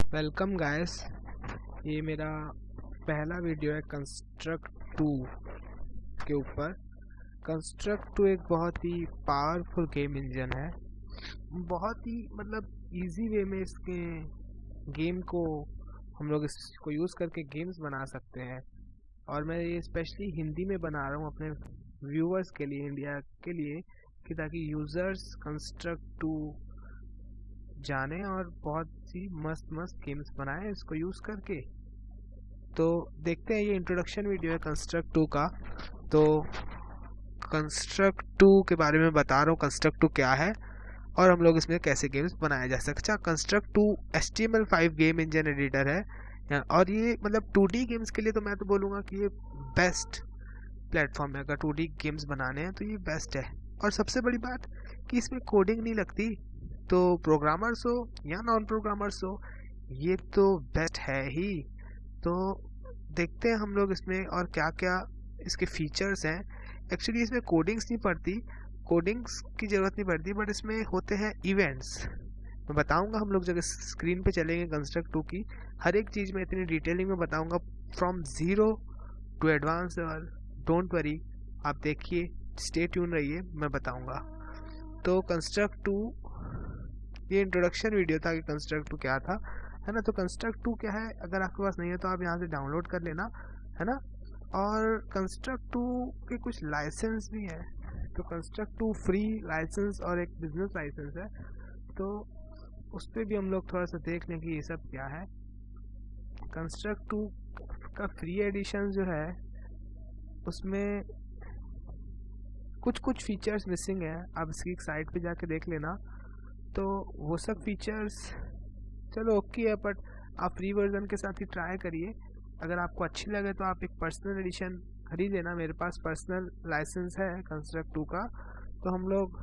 Welcome guys. ये मेरा पहला वीडियो है कंस्ट्रक्ट 2 के ऊपर। कंस्ट्रक्ट 2 एक बहुत ही पावरफुल गेम इंजन है। बहुत ही इजी वे में इसके गेम को हम लोग इसको यूज़ करके गेम्स बना सकते हैं। और मैं ये स्पेशली हिंदी में बना रहा हूँ अपने व्यूअर्स के लिए, इंडिया के लिए, कि ताकि यूज़र्स कंस्ट्रक्ट 2 जाने और बहुत सी मस्त मस्त गेम्स बनाए इसको यूज़ करके। तो देखते हैं, ये इंट्रोडक्शन वीडियो है कंस्ट्रक्ट 2 का। तो कंस्ट्रक्ट 2 के बारे में बता रहा हूँ, कंस्ट्रक्ट 2 क्या है और हम लोग इसमें कैसे गेम्स बनाया जा सकते। अच्छा, construct 2 HTML5 game engine editor है और ये 2D गेम्स के लिए तो मैं तो बोलूँगा कि ये बेस्ट प्लेटफॉर्म है। अगर 2D गेम्स बनाने हैं तो ये बेस्ट है। और सबसे बड़ी बात कि इसमें कोडिंग नहीं लगती, तो प्रोग्रामर्स हो या नॉन प्रोग्रामर्स हो, ये तो बेस्ट है ही। तो देखते हैं हम लोग इसमें और क्या क्या इसके फीचर्स हैं। एक्चुअली इसमें कोडिंग्स नहीं पड़ती, कोडिंग्स की ज़रूरत नहीं पड़ती, बट इसमें होते हैं इवेंट्स। मैं बताऊंगा, हम लोग जब स्क्रीन पे चलेंगे कंस्ट्रक्ट 2 की हर एक चीज़ में इतनी डिटेलिंग में बताऊंगा, from zero to advance level. Don't worry, आप देखिए, स्टे ट्यून रहिए, मैं बताऊंगा। तो कंस्ट्रक्ट 2, ये इंट्रोडक्शन वीडियो था कि कंस्ट्रक्ट 2 क्या था, है ना। तो कंस्ट्रक्ट 2 क्या है, अगर आपके पास नहीं है तो आप यहाँ से डाउनलोड कर लेना, है ना। और कंस्ट्रक्ट 2 के कुछ लाइसेंस भी है। तो कंस्ट्रक्ट 2 फ्री लाइसेंस और एक बिजनेस लाइसेंस है, तो उस पर भी हम लोग थोड़ा सा देख लें कि ये सब क्या है। कंस्ट्रक्ट 2 का फ्री एडिशन जो है उसमें कुछ फीचर्स मिसिंग है, आप इसकी साइट पे जाके देख लेना। तो वो सब फीचर्स चलो ओके है, बट आप फ्री वर्जन के साथ ही ट्राई करिए। अगर आपको अच्छी लगे तो आप एक पर्सनल एडिशन खरीद लेना। मेरे पास पर्सनल लाइसेंस है कंस्ट्रक्ट 2 का, तो हम लोग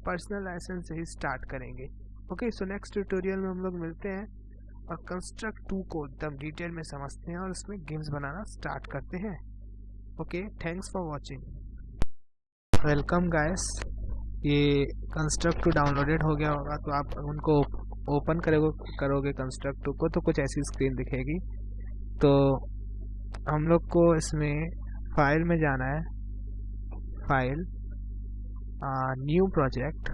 पर्सनल लाइसेंस से ही स्टार्ट करेंगे। ओके, सो नेक्स्ट ट्यूटोरियल में हम लोग मिलते हैं और कंस्ट्रक्ट 2 को एकदम डिटेल में समझते हैं और उसमें गेम्स बनाना स्टार्ट करते हैं। Okay, thanks for watching. Welcome guys. ये कंस्ट्रक्ट 2 डाउनलोडेड हो गया होगा, तो आप उनको ओपन करोगे कंस्ट्रक्ट 2 को, तो कुछ ऐसी स्क्रीन दिखेगी। तो हम लोग को इसमें फाइल में जाना है, file, new project,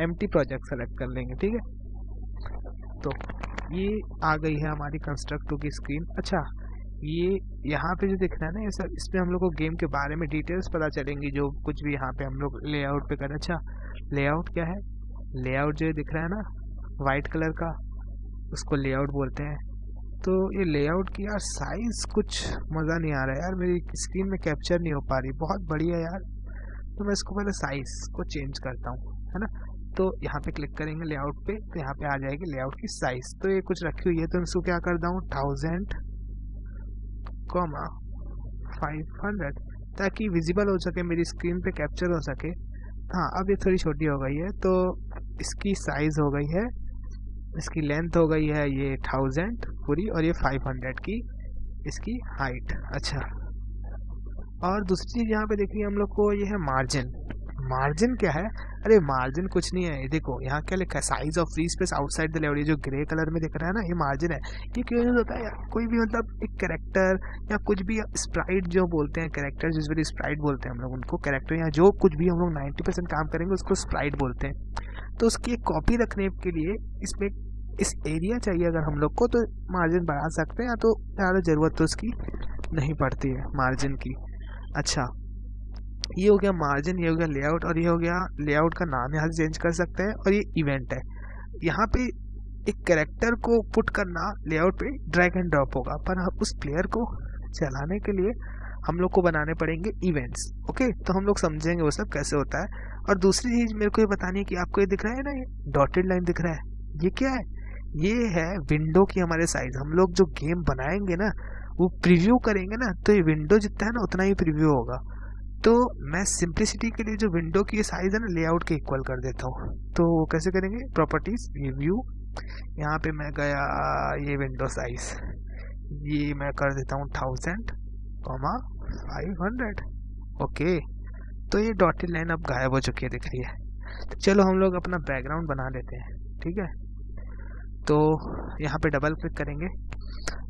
empty project select कर लेंगे, ठीक है। तो ये आ गई है हमारी कंस्ट्रक्ट 2 की स्क्रीन। अच्छा, ये यहाँ पे जो दिख रहा है ना, ये सब, इसमें हम लोग को गेम के बारे में डिटेल्स पता चलेंगी, जो कुछ भी यहाँ पे हम लोग लेआउट पे करें। अच्छा, लेआउट क्या है? लेआउट जो दिख रहा है ना वाइट कलर का, उसको लेआउट बोलते हैं। तो ये लेआउट की यार साइज कुछ मज़ा नहीं आ रहा है यार, मेरी स्क्रीन में कैप्चर नहीं हो पा रही, बहुत बड़ी है यार। तो मैं इसको पहले साइज को चेंज करता हूँ, है ना। तो यहाँ पे क्लिक करेंगे लेआउट पे, तो यहाँ पे आ जाएगी लेआउट की साइज। तो ये कुछ रखी हुई है, तो इसको क्या करता हूँ 1000,500, ताकि विजिबल हो सके, मेरी स्क्रीन पे कैप्चर हो सके। हाँ, अब ये थोड़ी छोटी हो गई है, तो इसकी साइज़ हो गई है, इसकी लेंथ हो गई है ये 1000 पूरी, और ये 500 की इसकी हाइट। अच्छा, और दूसरी चीज़ यहाँ पे देख रही है हम लोग को, ये है मार्जिन। मार्जिन क्या है? अरे मार्जिन कुछ नहीं है, ये देखो यहाँ क्या लिखा है, size of free space outside the layout. ये जो ग्रे कलर में दिख रहा है ना, ये मार्जिन है। ये क्यों यूज होता है यार? कोई भी एक कैरेक्टर या कुछ भी स्प्राइट जो बोलते हैं, कैरेक्टर यूजुअली स्प्राइट बोलते हैं हम लोग उनको, कैरेक्टर या जो कुछ भी हम लोग 90% काम करेंगे उसको स्प्राइट बोलते हैं। तो उसकी एक कॉपी रखने के लिए इसमें इस एरिया चाहिए अगर हम लोग को, तो मार्जिन बढ़ा सकते हैं, या तो ज़्यादा ज़रूरत तो उसकी नहीं पड़ती है मार्जिन की। अच्छा, ये हो गया मार्जिन, ये हो गया लेआउट, और ये हो गया लेआउट का नाम यहाँ से चेंज कर सकते हैं। और ये इवेंट है, यहाँ पे एक कैरेक्टर को पुट करना लेआउट पे ड्रैग एंड ड्रॉप होगा, पर उस प्लेयर को चलाने के लिए हम लोग को बनाने पड़ेंगे इवेंट्स। ओके, तो हम लोग समझेंगे वो सब कैसे होता है। और दूसरी चीज़ मेरे को ये बतानी है कि आपको ये दिख रहा है ना, ये डॉटेड लाइन दिख रहा है, ये क्या है? ये है विंडो की हमारे साइज। हम लोग जो गेम बनाएंगे ना, वो प्रीव्यू करेंगे ना, तो ये विंडो जितना है ना उतना ही प्रीव्यू होगा। तो मैं सिंप्लिसिटी के लिए जो विंडो की साइज़ है ना, लेआउट के इक्वल कर देता हूँ। तो वो कैसे करेंगे? प्रॉपर्टीज, रिव्यू, यहाँ पे मैं गया, ये विंडो साइज, ये मैं कर देता हूँ 1000,500। ओके, तो ये डॉटेड लाइन अब गायब हो चुकी है, दिख रही है। तो चलो हम लोग अपना बैकग्राउंड बना लेते हैं, ठीक है। तो यहाँ पे डबल क्लिक करेंगे।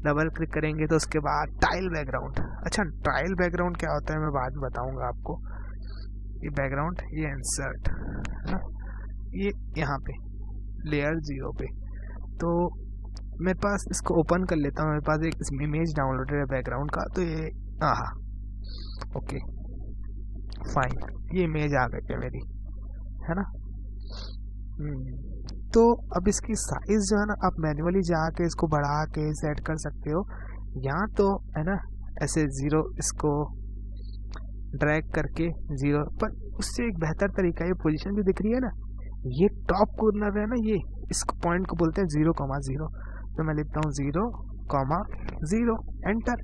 डबल क्लिक करेंगे तो उसके बाद टाइल बैकग्राउंड। अच्छा, टाइल बैकग्राउंड क्या होता है मैं बाद में बताऊंगा आपको। ये बैकग्राउंड, ये इंसर्ट, ये यहाँ पे लेयर 0 पे। तो मेरे पास इसको ओपन कर लेता हूँ। मेरे पास एक इमेज डाउनलोडेड है बैकग्राउंड का, तो ये ओके फाइन, ये इमेज आ गई है मेरी, है ना। तो अब इसकी साइज जो है ना, आप मैन्युअली जाके इसको बढ़ा के सेट कर सकते हो, या तो है ना ऐसे 0 इसको ड्रैग करके 0 पर। उससे एक बेहतर तरीका, ये पोजीशन भी दिख रही है ना, ये टॉप कॉर्नर है ना, ये इस पॉइंट को बोलते हैं 0,0। तो मैं लिखता हूँ 0,0, एंटर।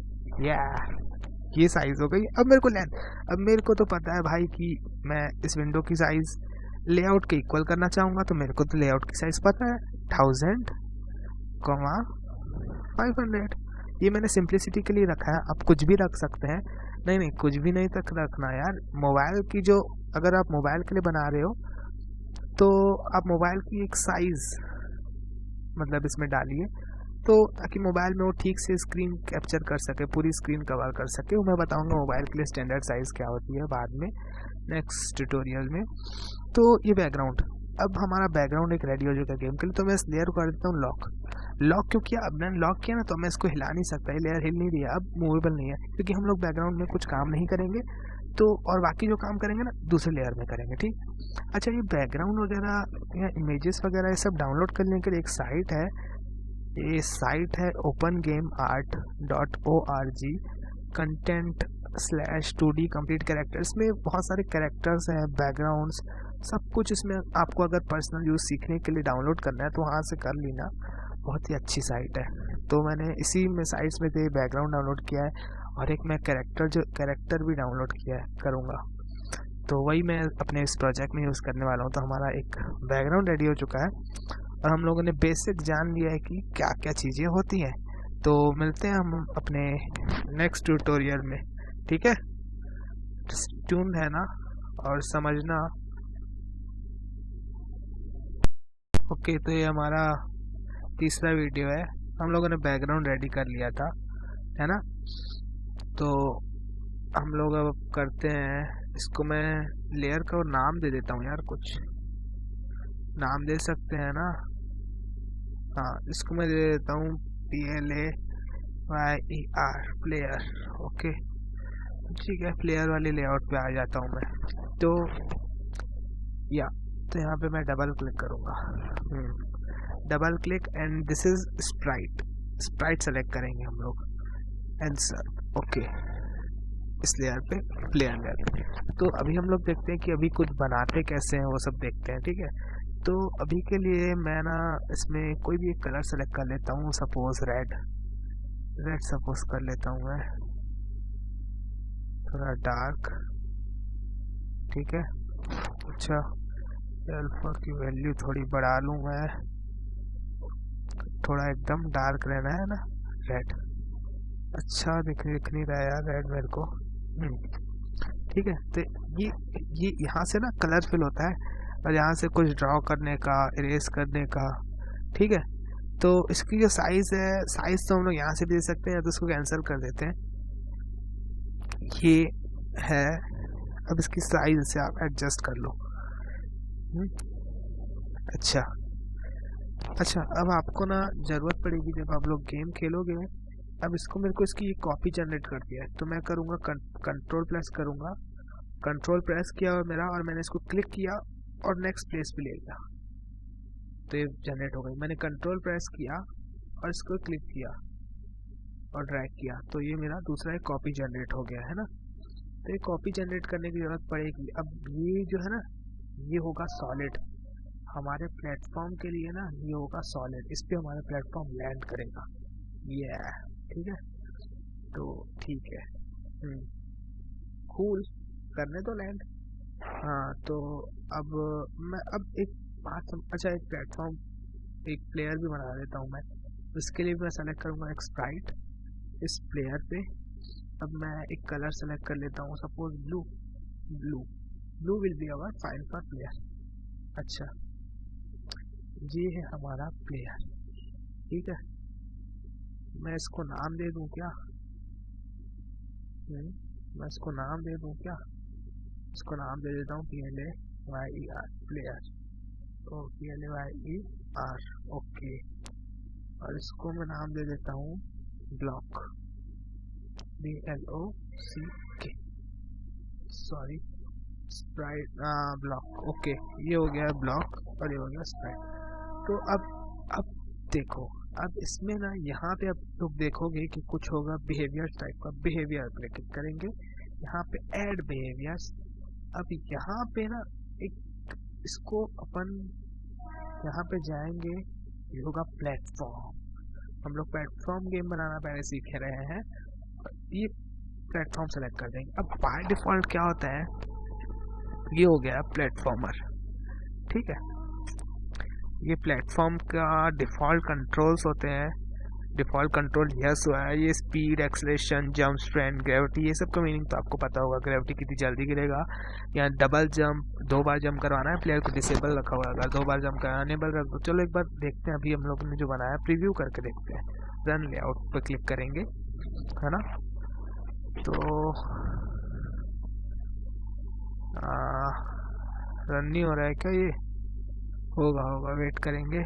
ये साइज हो गई। अब मेरे को अब मेरे को तो पता है भाई कि मैं इस विंडो की साइज लेआउट के इक्वल करना चाहूँगा, तो मेरे को तो लेआउट की साइज पता है 1000,500। ये मैंने सिंप्लिसिटी के लिए रखा है, आप कुछ भी रख सकते हैं। नहीं कुछ भी नहीं तक रखना यार। मोबाइल की जो, अगर आप मोबाइल के लिए बना रहे हो तो आप मोबाइल की एक साइज मतलब इसमें डालिए, तो ताकि मोबाइल में वो ठीक से स्क्रीन कैप्चर कर सके, पूरी स्क्रीन कवर कर सके। वो मैं बताऊंगा मोबाइल के लिए स्टैंडर्ड साइज़ क्या होती है बाद में, नेक्स्ट ट्यूटोरियल में। तो ये बैकग्राउंड, अब हमारा बैकग्राउंड एक रेडी हो चुका है गेम के लिए। तो मैं इस लेयर को कर देता हूँ लॉक क्यों किया, अब मैंने लॉक किया ना तो मैं इसको हिला नहीं सकता, ये लेयर हिल नहीं रही है, अब मूवेबल नहीं है, क्योंकि हम लोग बैकग्राउंड में कुछ काम नहीं करेंगे। तो और बाकी जो काम करेंगे ना दूसरे लेयर में करेंगे, ठीक। अच्छा, ये बैकग्राउंड वगैरह या इमेजेस वगैरह ये सब डाउनलोड करने के लिए एक साइट है। ये साइट है opengameart.org content/2D complete कैरेक्टर्स में बहुत सारे कैरेक्टर्स हैं, बैकग्राउंड्स, सब कुछ इसमें। आपको अगर पर्सनल यूज़ सीखने के लिए डाउनलोड करना है तो वहाँ से कर लेना, बहुत ही अच्छी साइट है। तो मैंने इसी में साइट्स में से बैकग्राउंड डाउनलोड किया है, और एक मैं कैरेक्टर भी डाउनलोड किया है, करूँगा तो वही मैं अपने इस प्रोजेक्ट में यूज़ करने वाला हूँ। तो हमारा एक बैकग्राउंड रेडी हो चुका है, और हम लोगों ने बेसिक जान लिया है कि क्या क्या चीज़ें होती हैं। तो मिलते हैं हम अपने नेक्स्ट ट्यूटोरियल में, ठीक है। ट्यून है ना और समझना। ओके, तो ये हमारा तीसरा वीडियो है। हम लोगों ने बैकग्राउंड रेडी कर लिया था, है ना। तो हम लोग अब करते हैं इसको, मैं लेयर का नाम दे देता हूँ यार, कुछ नाम दे सकते हैं ना। हाँ, इसको मैं दे देता हूँ PLAYER, प्लेयर। ओके ठीक है, प्लेयर वाली लेआउट पे आ जाता हूँ मैं। तो यहाँ पे मैं डबल क्लिक करूँगा, double click, and this is Sprite select करेंगे हम लोग, आंसर ओके इस लेयर पे, प्लेयर लेयर पे। तो अभी हम लोग देखते हैं कि अभी कुछ बनाते कैसे हैं, वो सब देखते हैं, ठीक है। तो अभी के लिए मैं ना इसमें कोई भी एक कलर सेलेक्ट कर लेता हूँ, सपोज रेड सपोज कर लेता हूँ मैं, थोड़ा डार्क, ठीक है। अच्छा, अल्फा की वैल्यू थोड़ी बढ़ा लूँ मैं, थोड़ा एकदम डार्क रहना है ना रेड। अच्छा दिख नहीं रहा यार रेड मेरे को, ठीक है। तो ये यहाँ से ना कलर फिल होता है, और यहाँ से कुछ ड्रॉ करने का, इरेज करने का, ठीक है। तो इसकी जो साइज़ है, साइज़ तो हम लोग यहाँ से भी दे सकते हैं, तो इसको कैंसिल कर देते हैं। ये है, अब इसकी साइज से आप एडजस्ट कर लो। अच्छा, अब आपको ना ज़रूरत पड़ेगी जब आप लोग गेम खेलोगे। अब इसको, मेरे को इसकी कॉपी जनरेट कर दिया है, तो मैं करूँगा कंट्रोल प्रेस करूँगा, कंट्रोल प्रेस किया और मैंने इसको क्लिक किया और नेक्स्ट प्लेस पे ले गया, तो ये जनरेट हो गई। मैंने कंट्रोल प्रेस किया और इसको क्लिक किया और ड्रैग किया, तो ये मेरा दूसरा एक कॉपी जनरेट हो गया, है ना। तो ये कॉपी जनरेट करने की ज़रूरत पड़ेगी। अब ये जो है ना, ये होगा सॉलिड हमारे प्लेटफॉर्म के लिए ना, ये होगा सॉलिड, इस पे हमारा प्लेटफॉर्म लैंड करेगा, ये ठीक है। तो ठीक है, कूल, करने तो लैंड। हाँ, तो अब मैं एक बात अच्छा, एक प्लेटफॉर्म, एक प्लेयर भी बना देता हूँ मैं। इसके लिए मैं सेलेक्ट करूँगा एक स्प्राइट इस प्लेयर पे। अब मैं एक कलर सेलेक्ट कर लेता हूँ, suppose blue will be our fine for player. अच्छा, ये है हमारा प्लेयर, ठीक है, मैं इसको नाम दे दूं क्या? मैं इसको नाम दे दूं क्या? इसको नाम दे देता हूँ PLAYER प्लेयर। तो PLAYER ओके। और इसको मैं नाम दे देता हूँ block, BLOCK, sorry Sprite block. Okay, ये हो गया ब्लॉक और ये हो गया स्प्राइट। तो अब देखो, अब इसमें ना यहाँ पे अब लोग देखोगे कि कुछ होगा बिहेवियर टाइप का। बिहेवियर पे क्लिक करेंगे, यहाँ पे ऐड बिहेवियर्स। अब यहाँ पे ना एक इसको अपन यहाँ पे जाएंगे, ये होगा प्लेटफॉर्म। हम लोग प्लेटफॉर्म गेम बनाना पहले सीख रहे हैं, ये प्लेटफॉर्म सेलेक्ट कर देंगे। अब बाय डिफॉल्ट क्या होता है, ये हो गया प्लेटफॉर्मर। ठीक है, ये प्लेटफॉर्म का डिफ़ॉल्ट कंट्रोल्स होते हैं। डिफ़ॉल्ट कंट्रोल यस हुआ है, ये speed, acceleration, jump, strength, gravity, ये सब का मीनिंग तो आपको पता होगा। ग्रेविटी कितनी जल्दी गिरेगा, या डबल जंप, 2 बार जंप करवाना है प्लेयर को, डिसेबल रखा हुआ है। अगर 2 बार जंप करना अनेबल रख दो। चलो एक बार देखते हैं, अभी हम लोगों ने जो बनाया प्रीव्यू करके देखते हैं। रन लेआउट पर क्लिक करेंगे, है ना। तो रन नहीं हो रहा है क्या? ये होगा वेट करेंगे।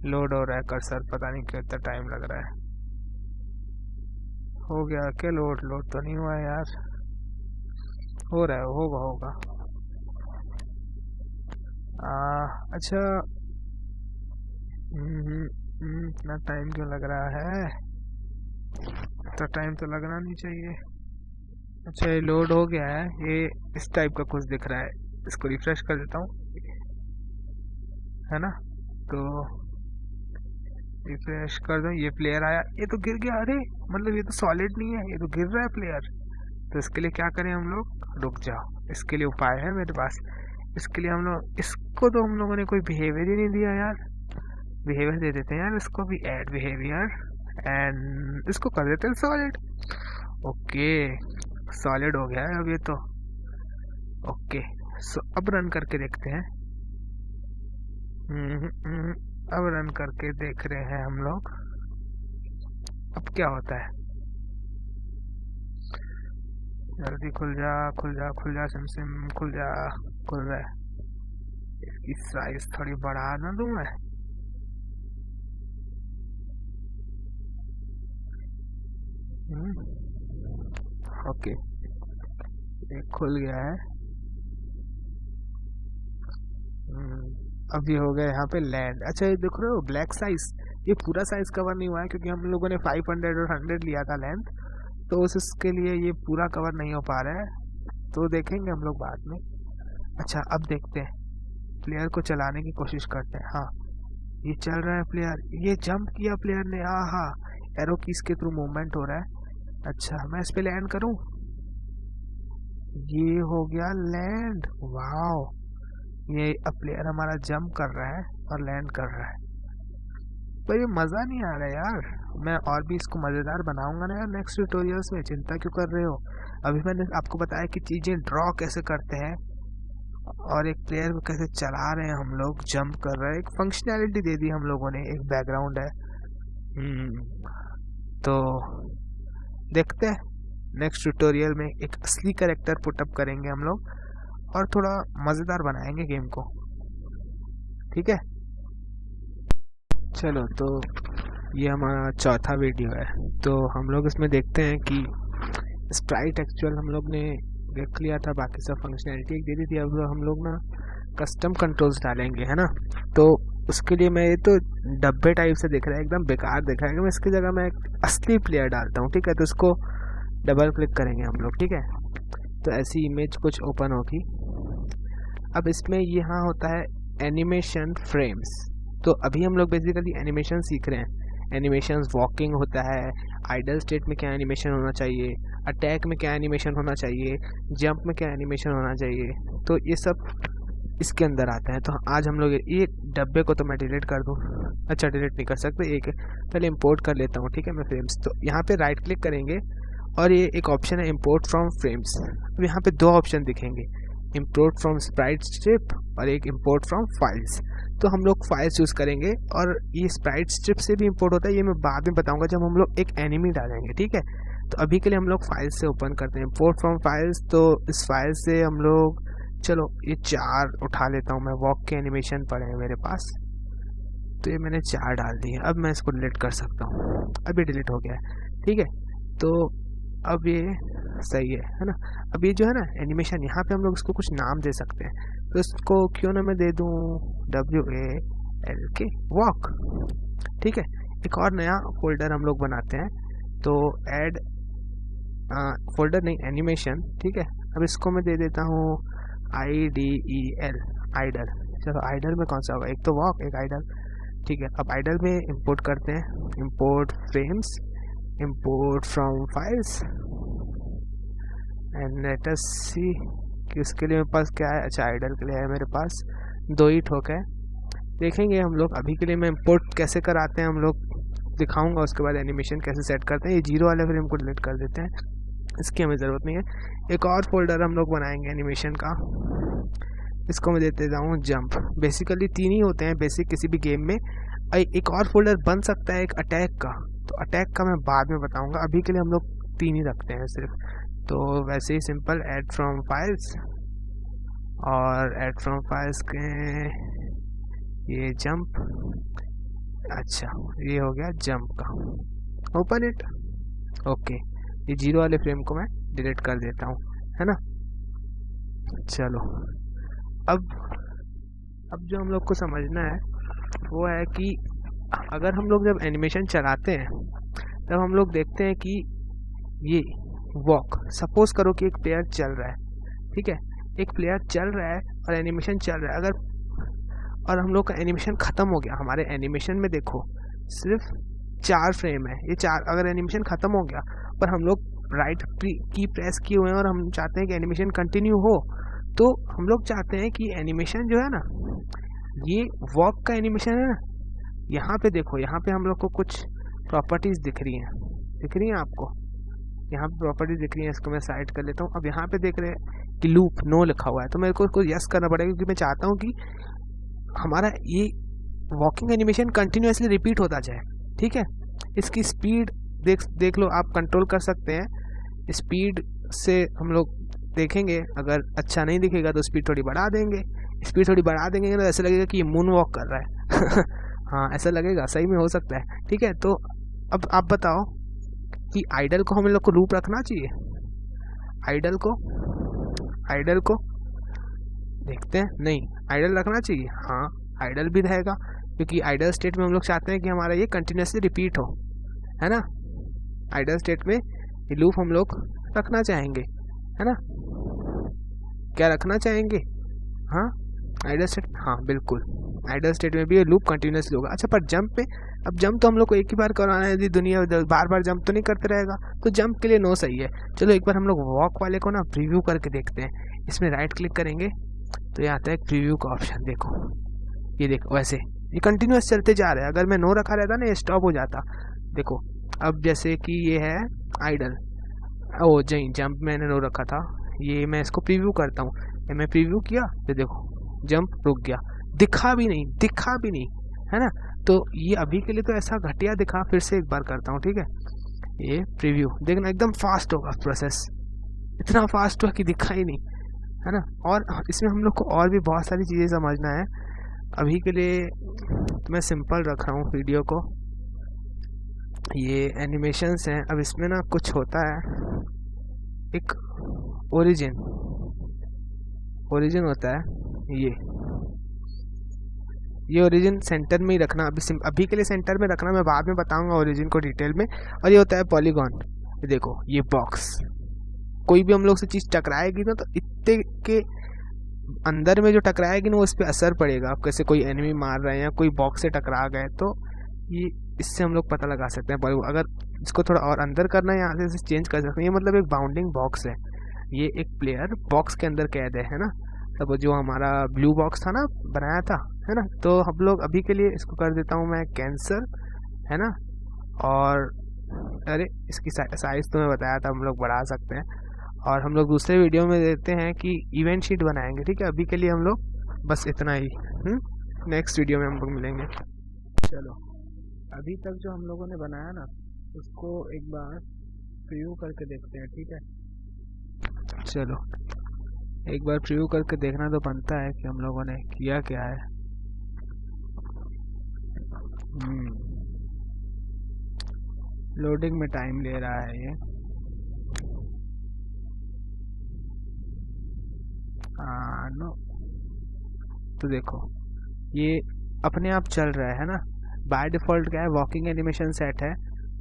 लोड हो रहा है कर्सर, पता नहीं कितना टाइम लग रहा है। हो गया क्या? लोड तो नहीं हुआ यार, हो रहा है, होगा। अच्छा, इतना टाइम क्यों लग रहा है? इतना टाइम तो लगना नहीं चाहिए। अच्छा, ये लोड हो गया है, ये इस टाइप का कुछ दिख रहा है। इसको रिफ्रेश कर देता हूँ, है ना। तो रिफ्रेश कर दो, ये प्लेयर आया, ये तो गिर गया। अरे मतलब ये तो सॉलिड नहीं है, ये तो गिर रहा है प्लेयर। तो इसके लिए क्या करें हम लोग? रुक जाओ, इसके लिए उपाय है मेरे पास। इसके लिए हम लोग इसको, तो हम लोगों ने कोई बिहेवियर ही नहीं दिया यार। बिहेवियर दे देते हैं यार इसको भी, ऐड बिहेवियर, एंड इसको कर देते हैं सॉलिड। ओके, सॉलिड हो गया है अब ये तो। ओके, सो अब रन करके देखते हैं। अब रन करके देख रहे हैं हम लोग, अब क्या होता है। जल्दी खुल जा सिम खुल जा। खुल रहा है। इसकी साइज थोड़ी बढ़ा ना दूं मैं? ओके, ये खुल गया है। अब ये हो गया यहाँ पे लैंड। अच्छा, ये देख रहे हो ब्लैक साइज, ये पूरा साइज कवर नहीं हुआ है क्योंकि हम लोगों ने 500 और 100 लिया था लेंथ, तो उसके लिए ये पूरा कवर नहीं हो पा रहा है, तो देखेंगे हम लोग बाद में। अच्छा, अब देखते हैं, प्लेयर को चलाने की कोशिश करते हैं। हाँ, ये चल रहा है प्लेयर, ये जंप किया प्लेयर ने। हाँ, एरो कीज के थ्रू मूवमेंट हो रहा है। अच्छा, मैं इस पे लैंड करूं, ये हो गया लैंड। वाओ, ये अब प्लेयर हमारा जंप कर रहा है और लैंड कर रहा है, पर ये मज़ा नहीं आ रहा यार। मैं और भी इसको मज़ेदार बनाऊंगा ना यार नेक्स्ट ट्यूटोरियल्स में, चिंता क्यों कर रहे हो। अभी मैंने आपको बताया कि चीज़ें ड्रॉ कैसे करते हैं और एक प्लेयर को कैसे चला रहे हैं हम लोग, जंप कर रहे हैं। एक फंक्शनैलिटी दे दी हम लोगों ने, एक बैकग्राउंड है। तो देखते हैं नेक्स्ट ट्यूटोरियल में एक असली कैरेक्टर पुटअप करेंगे हम लोग और थोड़ा मज़ेदार बनाएंगे गेम को, ठीक है। चलो, तो ये हमारा चौथा वीडियो है, तो हम लोग इसमें देखते हैं कि स्प्राइट एक्चुअल हम लोग ने देख लिया था, बाकी सब फंक्शनैलिटी दे दी थी। अब हम लोग ना कस्टम कंट्रोल्स डालेंगे, है ना। तो उसके लिए मैं, ये तो डब्बे टाइप से दिख रहा है, एकदम बेकार दिख रहा है, मैं इसकी जगह मैं एक असली प्लेयर डालता हूँ, ठीक है। तो इसको डबल क्लिक करेंगे हम लोग, ठीक है। तो ऐसी इमेज कुछ ओपन होगी। अब इसमें यहाँ होता है एनिमेशन फ्रेम्स, तो अभी हम लोग बेसिकली एनिमेशन सीख रहे हैं। एनिमेशन वॉकिंग होता है, आइडल स्टेट में क्या एनिमेशन होना चाहिए, अटैक में क्या एनिमेशन होना चाहिए, जंप में क्या एनिमेशन होना चाहिए, तो ये सब इसके अंदर आता है। तो आज हम लोग ये डब्बे को तो मैं डिलीट कर दूँ, अच्छा डिलीट नहीं कर सकते, एक पहले इंपोर्ट कर लेता हूँ, ठीक है मैं फ्रेम्स। तो यहाँ पे राइट क्लिक करेंगे और ये एक ऑप्शन है इंपोर्ट फ्रॉम फ्रेम्स। अब यहाँ पे 2 ऑप्शन दिखेंगे, इंपोर्ट फ्रॉम स्प्राइट स्ट्रिप और एक इंपोर्ट फ्रॉम फाइल्स। तो हम लोग फाइल्स यूज़ करेंगे। और ये स्प्राइट स्ट्रिप से भी इंपोर्ट होता है, ये मैं बाद में बताऊंगा जब हम लोग एक एनिमी डालेंगे, ठीक है। तो अभी के लिए हम लोग फाइल्स से ओपन करते हैं, इंपोर्ट फ्रॉम फाइल्स। तो इस फाइल से हम लोग, चलो ये 4 उठा लेता हूँ मैं, वॉक के एनिमेशन पड़े हैं मेरे पास, तो ये मैंने 4 डाल दिए। अब मैं इसको डिलीट कर सकता हूँ, अब ये डिलीट हो गया है, ठीक है। तो अब ये सही है ना। अब ये जो है ना एनिमेशन, यहाँ पे हम लोग इसको कुछ नाम दे सकते हैं। तो इसको क्यों ना मैं दे दूँ WALK वॉक, ठीक है। एक और नया फोल्डर हम लोग बनाते हैं, तो ऐड फोल्डर नहीं, एनिमेशन, ठीक है। अब इसको मैं दे देता हूँ IDEL, आइडल। चलो आइडल में कौन सा होगा, एक तो वॉक एक आइडल, ठीक है। अब आइडल में इंपोर्ट करते हैं, import frames, import from files, and let us see कि उसके लिए मेरे पास क्या है। अच्छा आइडल के लिए है मेरे पास 2 ही ठोक है, देखेंगे हम लोग। अभी के लिए मैं इंपोर्ट कैसे कराते हैं हम लोग दिखाऊंगा, उसके बाद एनिमेशन कैसे सेट करते हैं। ये 0 वाले फ्रेम को डिलीट कर देते हैं, इसकी हमें ज़रूरत नहीं है। एक और फोल्डर हम लोग बनाएंगे एनिमेशन का, इसको मैं देते जाऊँ जंप। बेसिकली 3 ही होते हैं बेसिक किसी भी गेम में। एक और फोल्डर बन सकता है एक अटैक का, तो अटैक का मैं बाद में बताऊंगा, अभी के लिए हम लोग 3 ही रखते हैं सिर्फ। तो वैसे ही सिंपल ऐड फ्रॉम फाइल्स, और ऐड फ्रॉम फाइल्स के ये जंप, अच्छा ये हो गया जंप का, ओपन इट, ओके। ये 0 वाले फ्रेम को मैं डिलीट कर देता हूँ, है ना। चलो अब जो हम लोग को समझना है वो है कि अगर हम लोग जब एनिमेशन चलाते हैं तब हम लोग देखते हैं कि ये वॉक, सपोज करो कि एक प्लेयर चल रहा है, ठीक है। एक प्लेयर चल रहा है और एनिमेशन चल रहा है, अगर और हम लोग का एनिमेशन ख़त्म हो गया, हमारे एनिमेशन में देखो सिर्फ 4 फ्रेम है, ये 4, अगर एनिमेशन ख़त्म हो गया पर हम लोग राइट की प्रेस किए हुए हैं और हम चाहते हैं कि एनिमेशन कंटिन्यू हो, तो हम लोग चाहते हैं कि एनिमेशन जो है ना, ये वॉक का एनिमेशन है ना, यहाँ पे देखो, यहाँ पे हम लोग को कुछ प्रॉपर्टीज़ दिख रही हैं आपको, यहाँ पे प्रॉपर्टीज दिख रही है। इसको मैं साइड कर लेता हूँ। अब यहाँ पे देख रहे हैं कि लूप नो लिखा हुआ है, तो मेरे को इसको यस करना पड़ेगा, क्योंकि मैं चाहता हूँ कि हमारा ये वॉकिंग एनिमेशन कंटिन्यूसली रिपीट होता जाए, ठीक है। इसकी स्पीड देख लो, आप कंट्रोल कर सकते हैं। स्पीड से हम लोग देखेंगे, अगर अच्छा नहीं दिखेगा तो स्पीड थोड़ी बढ़ा देंगे। स्पीड थोड़ी बढ़ा देंगे तो ऐसा लगेगा कि ये मून वॉक कर रहा है हाँ ऐसा लगेगा, सही में हो सकता है, ठीक है। तो अब आप बताओ कि आइडल को हम लोग को लूप रखना चाहिए, आइडल को देखते हैं, नहीं आइडल रखना चाहिए, हाँ आइडल भी रहेगा, क्योंकि आइडल स्टेट में हम लोग चाहते हैं कि हमारा ये कंटिन्यूसली रिपीट हो, है ना। आइडल स्टेट में ये लूप हम लोग रखना चाहेंगे, है ना। क्या रखना चाहेंगे, हाँ आइडल स्टेट, हाँ बिल्कुल आइडल स्टेट में भी ये लूप कंटिन्यूसली होगा। अच्छा पर जंप पे, अब जंप तो हम लोग को एक ही बार कराना है, यदि दुनिया बार बार जंप तो नहीं करते रहेगा, तो जंप के लिए नो सही है। चलो एक बार हम लोग वॉक वाले को ना प्रीव्यू करके देखते हैं। इसमें राइट क्लिक करेंगे तो यहाँ आता है प्रीव्यू का ऑप्शन, देखो ये देखो, वैसे ये कंटिन्यूस चलते जा रहा है। अगर मैं नो रखा रहता ना ये स्टॉप हो जाता। देखो अब जैसे कि ये है आइडल, ओ जी जंप मैंने नो रखा था, ये मैं इसको प्रीव्यू करता हूँ, मैं प्रीव्यू किया तो देखो जंप रुक गया, दिखा भी नहीं, है ना। तो ये अभी के लिए तो ऐसा घटिया दिखा, फिर से एक बार करता हूँ, ठीक है। ये प्रीव्यू देखना एकदम फास्ट होगा, प्रोसेस इतना फास्ट हुआ कि दिखा ही नहीं, है ना। और इसमें हम लोग को और भी बहुत सारी चीज़ें समझना है। अभी के लिए तो मैं सिंपल रख रहा हूँ वीडियो को, ये एनिमेशंस हैं। अब इसमें ना कुछ होता है, एक ओरिजिन होता है, ये ओरिजिन सेंटर में ही रखना, अभी के लिए सेंटर में रखना, मैं बाद में बताऊंगा ओरिजिन को डिटेल में। और ये होता है पॉलीगॉन, देखो ये बॉक्स, कोई भी हम लोग से चीज़ टकराएगी ना तो इतने के अंदर में जो टकराएगी ना वो इस पर असर पड़ेगा। आप कैसे कोई एनिमी मार रहे हैं या कोई बॉक्स से टकरा गए तो ये इससे हम लोग पता लगा सकते हैं पॉलीगॉन। अगर इसको थोड़ा और अंदर करना है यहाँ से चेंज कर सकते हैं। ये मतलब एक बाउंडिंग बॉक्स है, ये एक प्लेयर बॉक्स के अंदर कैद है ना। तब जो हमारा ब्लू बॉक्स था ना बनाया था, है ना। तो हम लोग अभी के लिए इसको कर देता हूँ मैं कैंसर, है ना। और अरे इसकी साइज़ तो मैं बताया था हम लोग बढ़ा सकते हैं। और हम लोग दूसरे वीडियो में देखते हैं कि इवेंट शीट बनाएंगे, ठीक है। अभी के लिए हम लोग बस इतना ही नेक्स्ट वीडियो में हम लोग मिलेंगे। चलो, अभी तक जो हम लोगों ने बनाया ना उसको एक बार प्रीव्यू करके देखते हैं, ठीक है। चलो एक बार प्रीव्यू करके देखना तो बनता है कि हम लोगों ने किया क्या है। लोडिंग में टाइम ले रहा है ये। नो, तो देखो ये अपने आप चल रहा है ना। बाय डिफ़ॉल्ट क्या है, वॉकिंग एनिमेशन सेट है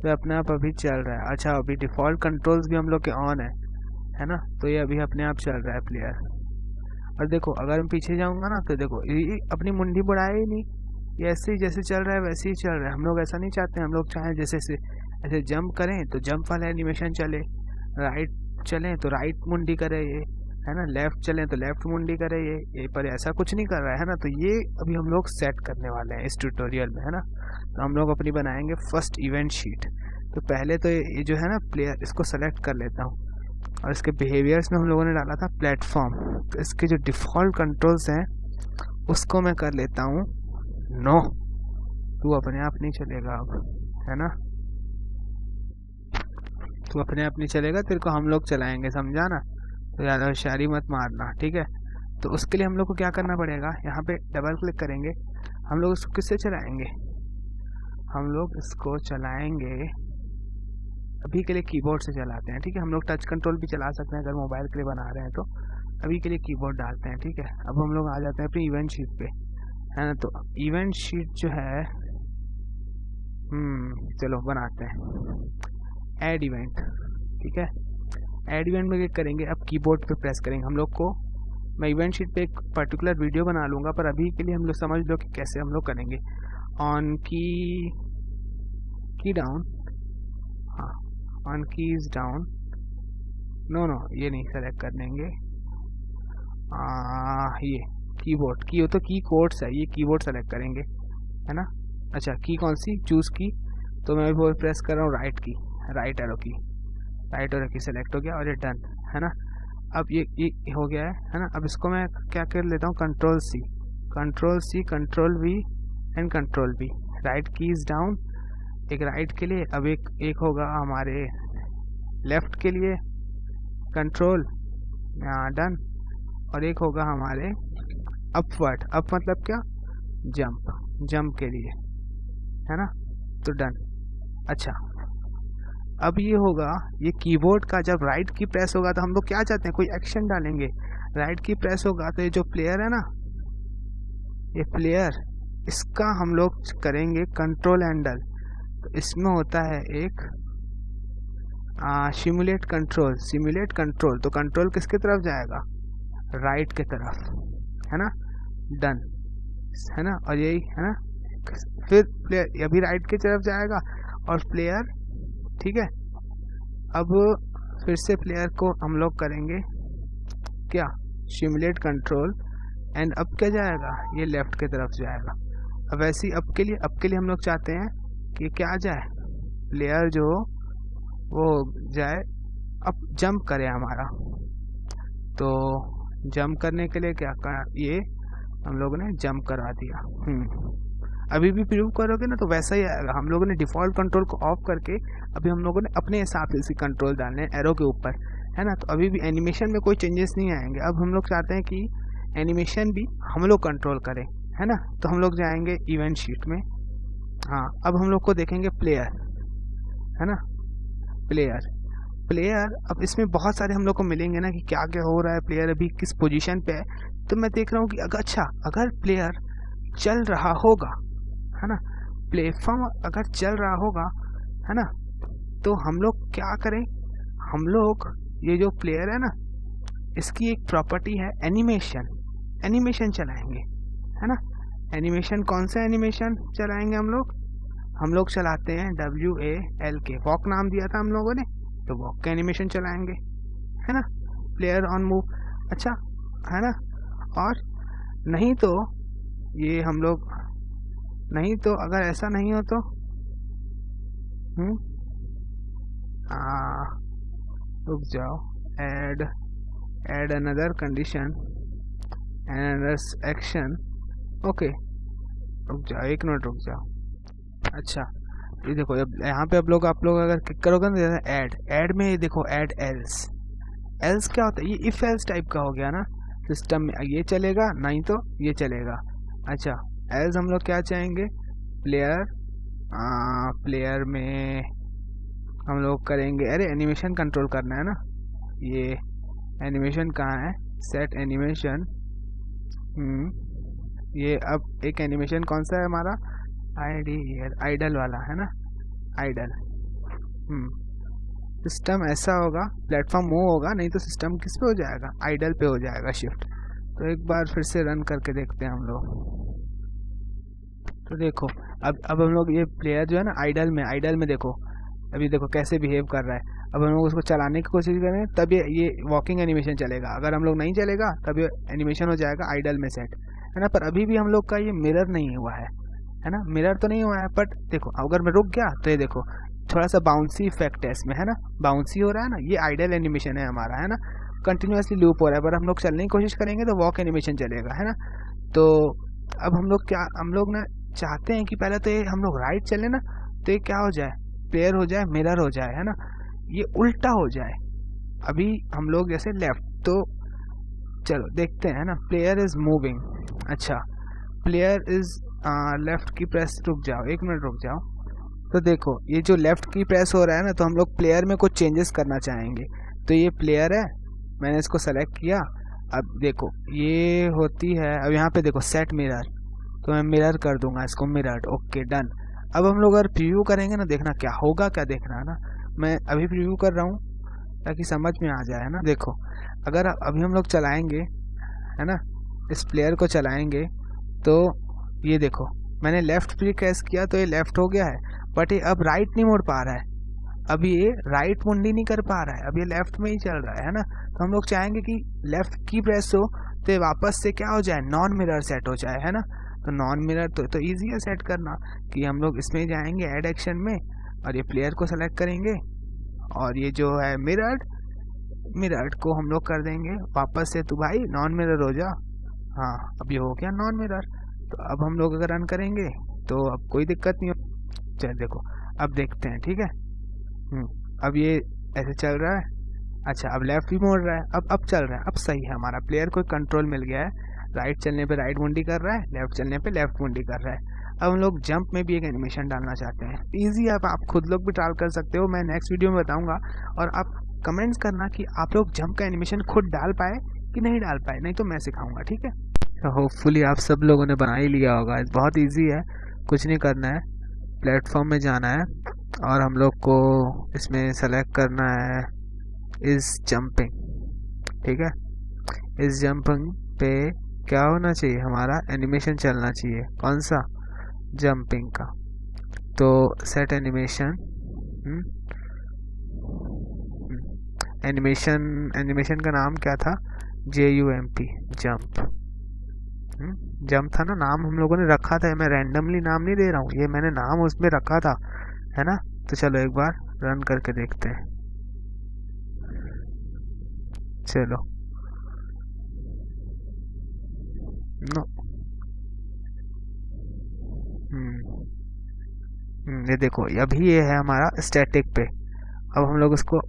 तो अपने आप अभी चल रहा है। अच्छा, अभी डिफ़ॉल्ट कंट्रोल्स भी हम लोग के ऑन है ना, तो ये अभी अपने आप चल रहा है प्लेयर। और देखो अगर मैं पीछे जाऊंगा ना तो देखो ये अपनी मुंडी बढ़ाए ही नहीं, ये ऐसे ही जैसे चल रहा है वैसे ही चल रहा है। हम लोग ऐसा नहीं चाहते, हम लोग चाहें जैसे से ऐसे जंप करें तो जंप वाला एनिमेशन चले, राइट चलें तो राइट मुंडी करे ये, है ना, लेफ्ट चलें तो लेफ्ट मुंडी करे ये पर ऐसा कुछ नहीं कर रहा है ना। तो ये अभी हम लोग सेट करने वाले हैं इस ट्यूटोरियल में, है ना। तो हम लोग अपनी बनाएंगे फर्स्ट इवेंट शीट। तो पहले तो ये जो है ना प्लेयर, इसको सेलेक्ट कर लेता हूँ और इसके बिहेवियर्स में हम लोगों ने डाला था प्लेटफॉर्म। तो इसके जो डिफ़ॉल्ट कंट्रोल्स हैं उसको मैं कर लेता हूँ नो, तू अपने आप नहीं चलेगा अब, है ना, तू अपने आप नहीं चलेगा, तेरे को हम लोग चलाएंगे, समझा ना। तो ज़्यादा होशियारी मत मारना, ठीक है। तो उसके लिए हम लोग को क्या करना पड़ेगा, यहाँ पे डबल क्लिक करेंगे। हम लोग इसको किससे चलाएंगे, हम लोग इसको चलाएंगे अभी के लिए कीबोर्ड से चलाते हैं, ठीक है। हम लोग टच कंट्रोल भी चला सकते हैं अगर मोबाइल के लिए बना रहे हैं तो। अभी के लिए कीबोर्ड डालते हैं, ठीक है। अब हम लोग आ जाते हैं अपनी इवेंट शीट पे, है ना। तो इवेंट शीट जो है चलो बनाते हैं ऐड इवेंट, ठीक है। ऐड इवेंट में क्लिक करेंगे, अब कीबोर्ड पे प्रेस करेंगे। हम लोग को, मैं इवेंट शीट पे एक पर्टिकुलर वीडियो बना लूँगा पर अभी के लिए हम लोग समझ लो कि कैसे हम लोग करेंगे। ऑन की डाउन, हाँ ऑन कीज डाउन, नो ये नहीं सेलेक्ट कर देंगे, ये कीबोर्ड की हो तो की कोड्स है, ये कीबोर्ड सेलेक्ट करेंगे, है ना। अच्छा, की कौन सी चूज़ की, तो मैं वो प्रेस कर रहा हूँ राइट की, राइट एरो की सेलेक्ट हो गया और ये डन, है ना। अब ये हो गया है ना। अब इसको मैं क्या कर लेता हूँ, control C, control V and control V, right keys down, एक राइट के लिए, अब एक होगा हमारे लेफ्ट के लिए कंट्रोल डन, और एक होगा हमारे अपवर्ड, अप मतलब क्या, जंप के लिए, है ना, तो डन। अच्छा, अब ये होगा, ये कीबोर्ड का जब राइट की प्रेस होगा तो हम लोग क्या चाहते हैं, कोई एक्शन डालेंगे। राइट की प्रेस होगा तो ये जो प्लेयर है ना, ये प्लेयर, इसका हम लोग करेंगे कंट्रोल हैंडल। तो इसमें होता है एक सिमुलेट कंट्रोल, तो कंट्रोल किसकी तरफ जाएगा, राइट के तरफ, है ना, डन, है ना। और यही है ना, फिर प्लेयर अभी राइट की तरफ जाएगा और प्लेयर, ठीक है। अब फिर से प्लेयर को हम लोग करेंगे क्या, सिमुलेट कंट्रोल, एंड अब क्या जाएगा, ये लेफ्ट की तरफ जाएगा। अब वैसे ही अब के लिए हम लोग चाहते हैं कि क्या जाए, प्लेयर जो वो जाए, अब जंप करे हमारा। तो जंप करने के लिए क्या करा, ये हम लोगों ने जंप करा दिया। अभी भी प्रूव करोगे ना तो वैसा ही आएगा। हम लोगों ने डिफ़ॉल्ट कंट्रोल को ऑफ करके अभी हम लोगों ने अपने हिसाब से इसकी कंट्रोल डालने हैं एरो के ऊपर, है ना। तो अभी भी एनिमेशन में कोई चेंजेस नहीं आएंगे। अब हम लोग चाहते हैं कि एनिमेशन भी हम लोग कंट्रोल करें, है ना। तो हम लोग जाएंगे इवेंट शीट में, हाँ अब हम लोग को देखेंगे प्लेयर, है ना, प्लेयर। अब इसमें बहुत सारे हम लोग को मिलेंगे ना कि क्या क्या हो रहा है, प्लेयर अभी किस पोजीशन पे है। तो मैं देख रहा हूँ कि अगर प्लेयर चल रहा होगा, है ना, प्लेटफॉर्म अगर चल रहा होगा, है ना, तो हम लोग क्या करें, हम लोग ये जो प्लेयर है ना, इसकी एक प्रॉपर्टी है एनिमेशन चलाएंगे, है ना। एनिमेशन कौन सा एनिमेशन चलाएंगे हम लोग चलाते हैं WALK, वॉक नाम दिया था हम लोगों ने, तो वॉक का एनिमेशन चलाएंगे, है ना, प्लेयर ऑन मूव। अच्छा, है ना। और नहीं तो ये हम लोग, नहीं तो अगर ऐसा नहीं हो तो रुक जाओ, add another condition, another action, okay. रुक जाओ, 1 मिनट रुक जाओ। अच्छा, ये देखो यहाँ पे आप लोग अगर क्लिक करोगे ना, ऐड में ये देखो ऐड एल्स। एल्स क्या होता है? ये इफ एल्स टाइप का हो गया ना सिस्टम में, ये चलेगा नहीं तो ये चलेगा। अच्छा, एल्स हम लोग क्या चाहेंगे? प्लेयर में हम लोग करेंगे, अरे एनिमेशन कंट्रोल करना है ना, ये एनिमेशन कहाँ है? Set animation. ये अब एक एनिमेशन कौन सा है हमारा? आइडल वाला है ना, आइडल। सिस्टम ऐसा होगा, प्लेटफॉर्म मूव होगा, नहीं तो सिस्टम किस पे हो जाएगा? आइडल पे हो जाएगा शिफ्ट। तो एक बार फिर से रन करके देखते हैं हम लोग। तो देखो अब हम लोग ये प्लेयर जो है ना आइडल में देखो, अभी देखो कैसे बिहेव कर रहा है। अब हम लोग उसको चलाने की कोशिश करें तब ये वॉकिंग एनिमेशन चलेगा, अगर हम लोग नहीं चलेगा तब ये एनिमेशन हो जाएगा आइडल में सेट, है ना। पर अभी भी हम लोग का ये मिरर नहीं हुआ है ना, मिरर तो नहीं हुआ है। बट देखो अगर मैं रुक गया तो ये देखो थोड़ा सा बाउंसी इफेक्ट है इसमें, है ना, बाउंसी हो रहा है ना, ये आइडल एनिमेशन है हमारा, है ना, कंटिन्यूसली लूप हो रहा है। पर हम लोग चलने की कोशिश करेंगे तो वॉक एनिमेशन चलेगा, है ना। तो अब हम लोग ना चाहते हैं कि पहले तो ये हम लोग राइट चले ना, तो ये क्या हो जाए? प्लेयर हो जाए, मिरर हो जाए, है ना, ये उल्टा हो जाए। अभी हम लोग जैसे लेफ्ट, तो चलो देखते हैं ना, प्लेयर इज मूविंग। अच्छा, प्लेयर इज लेफ्ट की प्रेस, रुक जाओ 1 मिनट रुक जाओ। तो देखो ये जो लेफ्ट की प्रेस हो रहा है ना, तो हम लोग प्लेयर में कुछ चेंजेस करना चाहेंगे। तो ये प्लेयर है, मैंने इसको सेलेक्ट किया। अब देखो ये होती है, अब यहाँ पे देखो सेट मिरर, तो मैं मिरर कर दूंगा इसको, मिरर। Okay done. अब हम लोग अगर प्रीव्यू करेंगे ना, देखना क्या होगा, क्या देखना है ना। मैं अभी प्रीव्यू कर रहा हूँ ताकि समझ में आ जाए, है ना। देखो अगर अभी हम लोग चलाएंगे, है ना, इस प्लेयर को चलाएंगे, तो ये देखो मैंने लेफ्ट प्रेस किया तो ये लेफ्ट हो गया है, बट ये अब राइट नहीं मुड़ पा रहा है। अभी ये राइट मुंडी नहीं कर पा रहा है, अब ये लेफ्ट में ही चल रहा है ना। तो हम लोग चाहेंगे कि लेफ्ट की प्रेस हो तो ये वापस से क्या हो जाए? नॉन मिरर सेट हो जाए, है ना। तो नॉन मिरर तो ईजी है सेट करना, कि हम लोग इसमें जाएंगे ऐड एक्शन में, और ये प्लेयर को सेलेक्ट करेंगे, और ये जो है मिरर को हम लोग कर देंगे वापस से, तो भाई नॉन मिरर हो जा। हाँ, अब ये हो गया नॉन मिरर। तो अब हम लोग अगर रन करेंगे तो अब कोई दिक्कत नहीं हो। चल देखो अब देखते हैं, ठीक है। अब ये ऐसे चल रहा है। अच्छा, अब लेफ्ट भी मोड़ रहा है, अब चल रहा है, अब सही है हमारा। प्लेयर को कंट्रोल मिल गया है, राइट चलने पे राइट मुंडी कर रहा है, लेफ्ट चलने पे लेफ्ट मुंडी कर रहा है। अब हम लोग जंप में भी एक एनिमेशन डालना चाहते हैं, इजी है, आप खुद लोग भी ट्राई कर सकते हो, मैं नेक्स्ट वीडियो में बताऊंगा। और आप कमेंट्स करना कि आप लोग जंप का एनिमेशन खुद डाल पाए कि नहीं डाल पाए, नहीं तो मैं सिखाऊंगा, ठीक है। होपफुली आप सब लोगों ने बना ही लिया होगा, बहुत ईजी है, कुछ नहीं करना है, प्लेटफॉर्म में जाना है और हम लोग को इसमें सेलेक्ट करना है इस जंपिंग, ठीक है। इस जंपिंग पे क्या होना चाहिए? हमारा एनिमेशन चलना चाहिए, कौन सा? जंपिंग का। तो सेट एनिमेशन, एनिमेशन का नाम क्या था? JUMP, jump. जंप था ना नाम हम लोगों ने रखा था, मैं रैंडमली नाम नहीं दे रहा हूँ, ये मैंने नाम उसमें रखा था, है ना। तो चलो एक बार रन करके देखते हैं, चलो। नो, ये देखो अभी ये है हमारा स्टैटिक पे। अब हम लोग उसको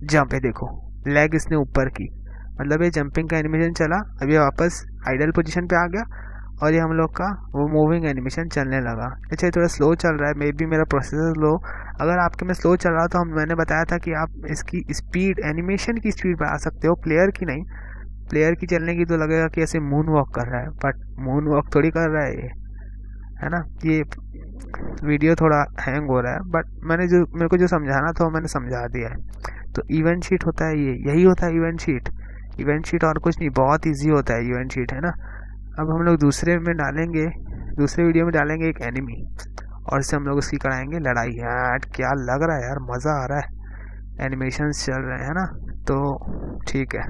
जंप है, देखो लेग इसने ऊपर की, मतलब ये जंपिंग का एनिमेशन चला, अभी वापस आइडल पोजीशन पे आ गया, और ये हम लोग का वो मूविंग एनिमेशन चलने लगा। अच्छा, थोड़ा स्लो चल रहा है, मे बी मेरा प्रोसेसर स्लो, अगर आपके में स्लो चल रहा तो मैंने बताया था कि आप इसकी स्पीड, एनिमेशन की स्पीड बढ़ा सकते हो, प्लेयर की नहीं। प्लेयर की चलने की तो लगेगा कि ऐसे मून वॉक कर रहा है, बट मून वॉक थोड़ी कर रहा है ये, है ना। ये वीडियो थोड़ा हैंग हो रहा है, बट मेरे को जो समझाना था वो मैंने समझा दिया है। तो इवेंट शीट होता है, यही होता है इवेंट शीट और कुछ नहीं, बहुत इजी होता है इवेंट शीट, है ना। अब हम लोग दूसरे वीडियो में डालेंगे एक एनिमी, और इससे हम लोग उसकी कराएंगे लड़ाई। यार क्या लग रहा है यार, मज़ा आ रहा है, एनिमेशन चल रहे हैं ना। तो ठीक है,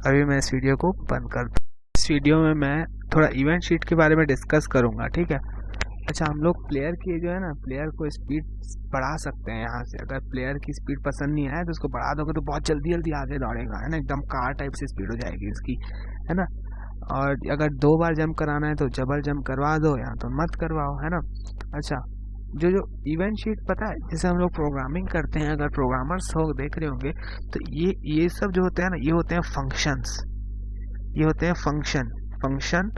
अभी मैं इस वीडियो को बंद कर दूँ। इस वीडियो में मैं थोड़ा इवेंट शीट के बारे में डिस्कस करूँगा, ठीक है। अच्छा, हम लोग प्लेयर की जो है ना, प्लेयर को स्पीड बढ़ा सकते हैं यहाँ से। अगर प्लेयर की स्पीड पसंद नहीं आए तो उसको बढ़ा दोगे तो बहुत जल्दी आगे दौड़ेगा, है ना, एकदम कार टाइप से स्पीड हो जाएगी इसकी, है ना। और अगर 2 बार जंप कराना है तो डबल जंप करवा दो या तो मत करवाओ, है ना। अच्छा, जो इवेंट शीट पता है, जैसे हम लोग प्रोग्रामिंग करते हैं, अगर प्रोग्रामर्स हो देख रहे होंगे तो ये सब जो होते हैं ना, ये होते हैं फंक्शंस, ये होते हैं फंक्शन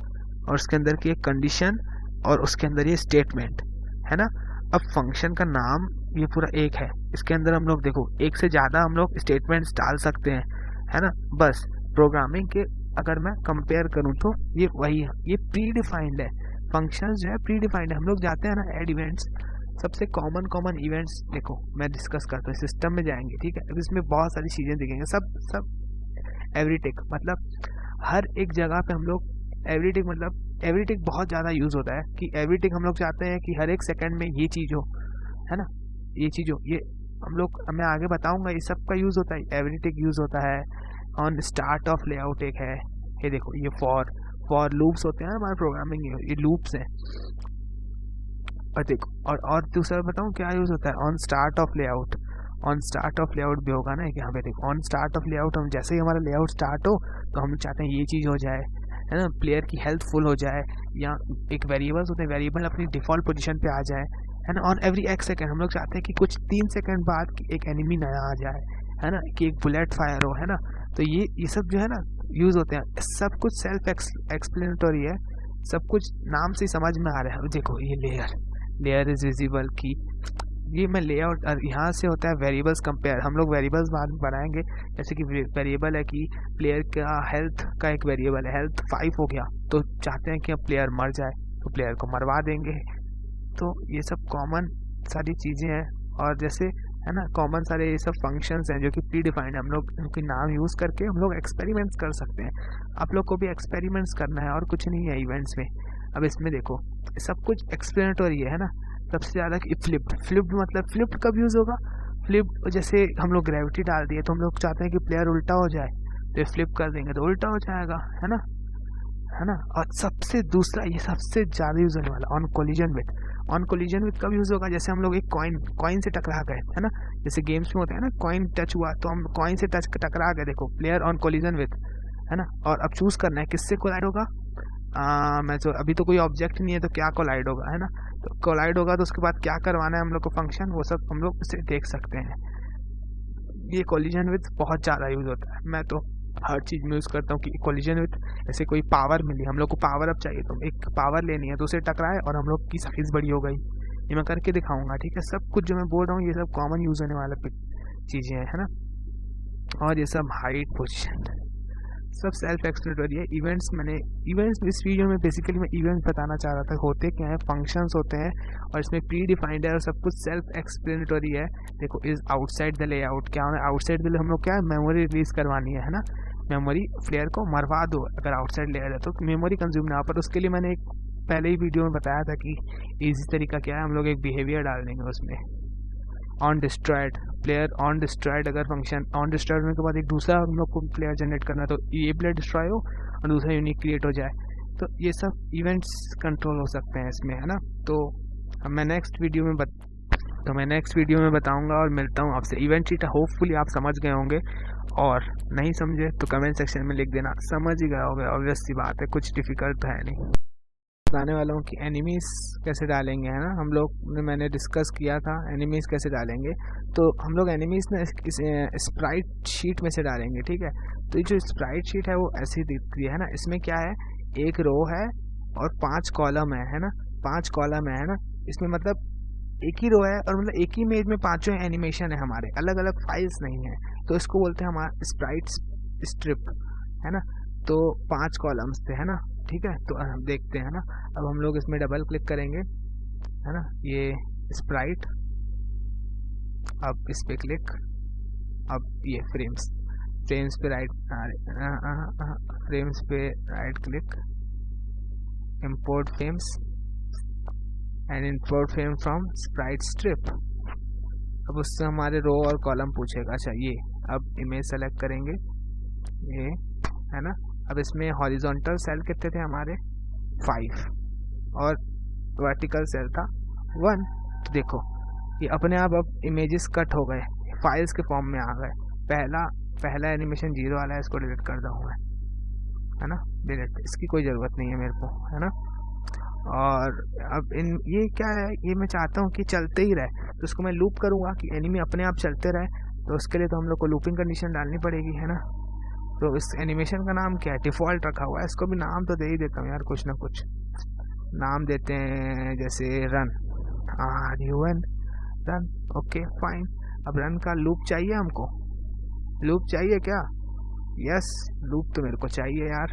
और उसके अंदर की एक कंडीशन और उसके अंदर ये स्टेटमेंट, है ना। अब फंक्शन का नाम ये पूरा एक है, इसके अंदर हम लोग देखो एक से ज़्यादा हम लोग स्टेटमेंट्स डाल सकते हैं, है ना। बस प्रोग्रामिंग के अगर मैं कंपेयर करूँ तो ये वही है, ये प्री डिफाइंड है। फंक्शंस जो है प्री डिफाइंड है। हम लोग जाते हैं ना ऐड इवेंट्स, सबसे कॉमन इवेंट्स देखो मैं डिस्कस करता हूँ, सिस्टम में जाएंगे, ठीक है। अब इसमें बहुत सारी चीज़ें दिखेंगे, सब एवरीटिक, मतलब हर एक जगह पे हम लोग एवरीटिक, मतलब एवरीटिक बहुत ज़्यादा यूज़ होता है कि एवरीटिक हम लोग चाहते हैं कि हर एक सेकंड में ये चीज़ हो, है ना, ये चीज़ हो। ये हम लोग, मैं आगे बताऊंगा, ये सब का यूज़ होता है, एवरीटिक यूज़ होता है। ऑन स्टार्ट ऑफ लेआउट एक है, ये देखो ये फॉर लूप्स होते हैं हमारे प्रोग्रामिंग, ये लूप्स हैं। और देखो और दूसरा बताऊँ क्या यूज़ होता है, on start of layout. On start of layout भी होगा ना, कि यहाँ पे देखो ऑन स्टार्ट ऑफ लेआउट, हम जैसे ही हमारा लेआउट स्टार्ट हो तो हम चाहते हैं ये चीज़ हो जाए, है ना, प्लेयर की हेल्थ फुल हो जाए, या एक वेरिएबल्स होते हैं, वेरिएबल अपनी डिफ़ॉल्ट पोजीशन पे आ जाए, है ना। ऑन एवरी एक सेकंड हम लोग चाहते हैं कि कुछ 3 सेकंड बाद एक एनिमी नया आ जाए, है ना, कि एक बुलेट फायर हो, है ना। तो ये सब जो है ना यूज़ होते हैं। सब कुछ सेल्फ एक्सप्लेनेटरी है, सब कुछ नाम से समझ में आ रहा है। देखो ये लेयर इज विजिबल की, ये मैं लेआउट, यहाँ से होता है वेरिएबल्स कंपेयर। हम लोग वेरिएबल्स बाद में बनाएंगे, जैसे कि वेरिएबल है कि प्लेयर का हेल्थ का एक वेरिएबल है, हेल्थ 5 हो गया तो चाहते हैं कि अब प्लेयर मर जाए तो प्लेयर को मरवा देंगे। तो ये सब कॉमन सारी चीज़ें हैं, और जैसे है ना कॉमन सारे ये सब फंक्शंस हैं जो कि प्री डिफाइंड है। हम लोग उनके नाम यूज़ करके हम लोग एक्सपेरिमेंट्स कर सकते हैं। आप लोग को भी एक्सपेरिमेंट्स करना है और कुछ नहीं है इवेंट्स में। अब इसमें देखो सब कुछ एक्सप्लेनेटरी है ना। सबसे ज़्यादा कि फ्लिप्ड मतलब फ्लिप्ड कब यूज़ होगा, फ्लिप जैसे हम लोग ग्रेविटी डाल दिए तो हम लोग चाहते हैं कि प्लेयर उल्टा हो जाए, तो फ्लिप कर देंगे तो उल्टा हो जाएगा, है ना। और सबसे दूसरा, ये सबसे ज़्यादा यूज़ होने वाला, ऑन कोलिजन विथ कब यूज़ होगा, जैसे हम लोग एक कॉइन से टकरा गए, है ना। जैसे गेम्स में होता है ना, कॉइन टच हुआ तो हम कॉइन से टकरा गए, देखो प्लेयर ऑन कोलिजन विथ, है ना। और अब चूज़ करना है किससे कोलाइड होगा। मैं तो अभी तो कोई ऑब्जेक्ट नहीं है तो क्या कोलाइड होगा, है ना। तो कोलाइड होगा तो उसके बाद क्या करवाना है हम लोग को फंक्शन, वो सब हम लोग उसे देख सकते हैं। ये कोलिजन विथ बहुत ज़्यादा यूज़ होता है, मैं तो हर चीज़ में यूज़ करता हूँ कि कोलिजन विथ, जैसे कोई पावर मिली हम लोग को, पावर अप चाहिए तो एक पावर लेनी है तो उसे टकराए और हम लोग की साइज़ बड़ी हो गई। ये मैं करके दिखाऊंगा, ठीक है। सब कुछ जो मैं बोल रहा हूँ ये सब कॉमन यूज़ होने वाला चीज़ें हैं, है ना। और ये सब हाइट पोजिशन सब सेल्फ एक्सप्लेनेटरी है। इवेंट्स इस वीडियो में बेसिकली मैं इवेंट्स बताना चाह रहा था, होते क्या है, फंक्शंस होते हैं और इसमें प्री डिफाइंड है और सब कुछ सेल्फ एक्सप्लेनेटरी है। देखो इज आउटसाइड द लेआउट, क्या होना है आउटसाइड द, हम लोग क्या है मेमोरी रिलीज करवानी है ना। मेमोरी प्लेयर को मरवा दो अगर आउटसाइड लेयर है तो मेमोरी कंज्यूम ना, पर उसके लिए मैंने एक पहले ही वीडियो में बताया था कि ईजी तरीका क्या है, हम लोग एक बिहेवियर डाल देंगे उसमें। On destroyed, player on destroyed, अगर फंक्शन ऑन डिस्ट्रॉयड होने के बाद एक दूसरा हम लोग को प्लेयर जनरेट करना है तो ये प्लेयर डिस्ट्रॉय हो और दूसरा यूनिक क्रिएट हो जाए, तो ये सब इवेंट्स कंट्रोल हो सकते हैं इसमें, है ना। तो मैं नेक्स्ट वीडियो में बताऊंगा और मिलता हूँ आपसे। इवेंट शीट होपफुली आप समझ गए होंगे, और नहीं समझे तो कमेंट सेक्शन में लिख देना, समझ ही गए होंगे, ऑब्वियस सी बात है, कुछ डिफिकल्ट तो है नहीं। बताने वाला हूँ कि एनिमीज़ कैसे डालेंगे, है ना। हम लोग मैंने डिस्कस किया था एनिमीज़ कैसे डालेंगे, तो हम लोग एनिमीज़ ना स्प्राइट शीट में से डालेंगे, ठीक है। तो ये जो स्प्राइट शीट है वो ऐसी दिखती है ना, इसमें क्या है, एक रो है और 5 कॉलम है ना, 5 कॉलम है ना। इसमें मतलब एक ही रो है और मतलब एक ही इमेज में 5 एनिमेशन है हमारे, अलग अलग फाइल्स नहीं है, तो इसको बोलते हैं हमारा स्प्राइट स्ट्रिप, है ना। तो 5 कॉलम्स थे, है ना, ठीक है। तो हम देखते हैं ना, अब हम लोग इसमें डबल क्लिक करेंगे, है ना, ये स्प्राइट, अब इस पे क्लिक, अब ये फ्रेम्स पे right click, import frames and import frame from Sprite strip. अब उससे हमारे रो और कॉलम पूछेगा। अच्छा ये अब इमेज सेलेक्ट करेंगे, ये है ना। अब इसमें हॉरिजॉन्टल सेल कितने थे हमारे 5 और वर्टिकल सेल था 1। तो देखो ये अपने आप अब इमेजेस कट हो गए, फाइल्स के फॉर्म में आ गए। पहला एनिमेशन 0 वाला है, इसको डिलीट कर दूँ मैं, है ना, डिलीट, इसकी कोई ज़रूरत नहीं है मेरे को, है ना। और अब ये क्या है, ये मैं चाहता हूँ कि चलते ही रहे, तो इसको मैं लूप करूँगा कि एनिमी अपने आप चलते रहे। तो उसके लिए तो हम लोग को लूपिंग कंडीशन डालनी पड़ेगी, है ना। तो इस एनिमेशन का नाम क्या है, डिफ़ॉल्ट रखा हुआ है, इसको भी नाम तो दे ही देता हूँ यार, कुछ ना कुछ नाम देते हैं, जैसे run, RUN, run, okay fine. अब रन का लूप चाहिए हमको, लूप चाहिए क्या, यस, लूप तो मेरे को चाहिए यार,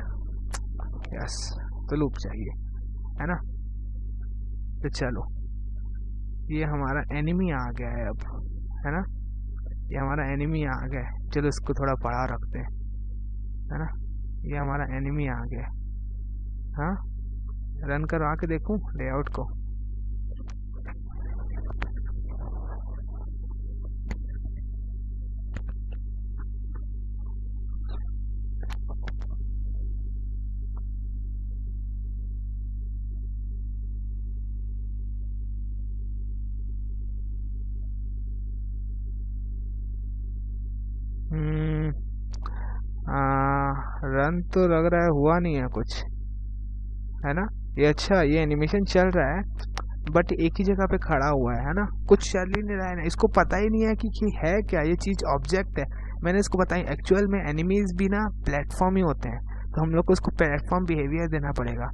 यस, तो लूप चाहिए, है ना। तो चलो, ये हमारा एनिमी आ गया है अब, है ना, ये हमारा एनिमी आ गया है। चलो इसको थोड़ा बड़ा रखते हैं, है ना, ये हमारा एनिमी आ गया है। हाँ, रन करवा के देखूं लेआउट को, रन तो लग रहा है हुआ नहीं है कुछ, है ना। ये अच्छा, ये एनिमेशन चल रहा है बट एक ही जगह पे खड़ा हुआ है ना, कुछ चल ही नहीं रहा है ना, इसको पता ही नहीं है कि है क्या, ये चीज़ ऑब्जेक्ट है। मैंने इसको बताई, एक्चुअल में एनिमीज भी ना प्लेटफॉर्म ही होते हैं, तो हम लोग को इसको प्लेटफॉर्म बिहेवियर देना पड़ेगा,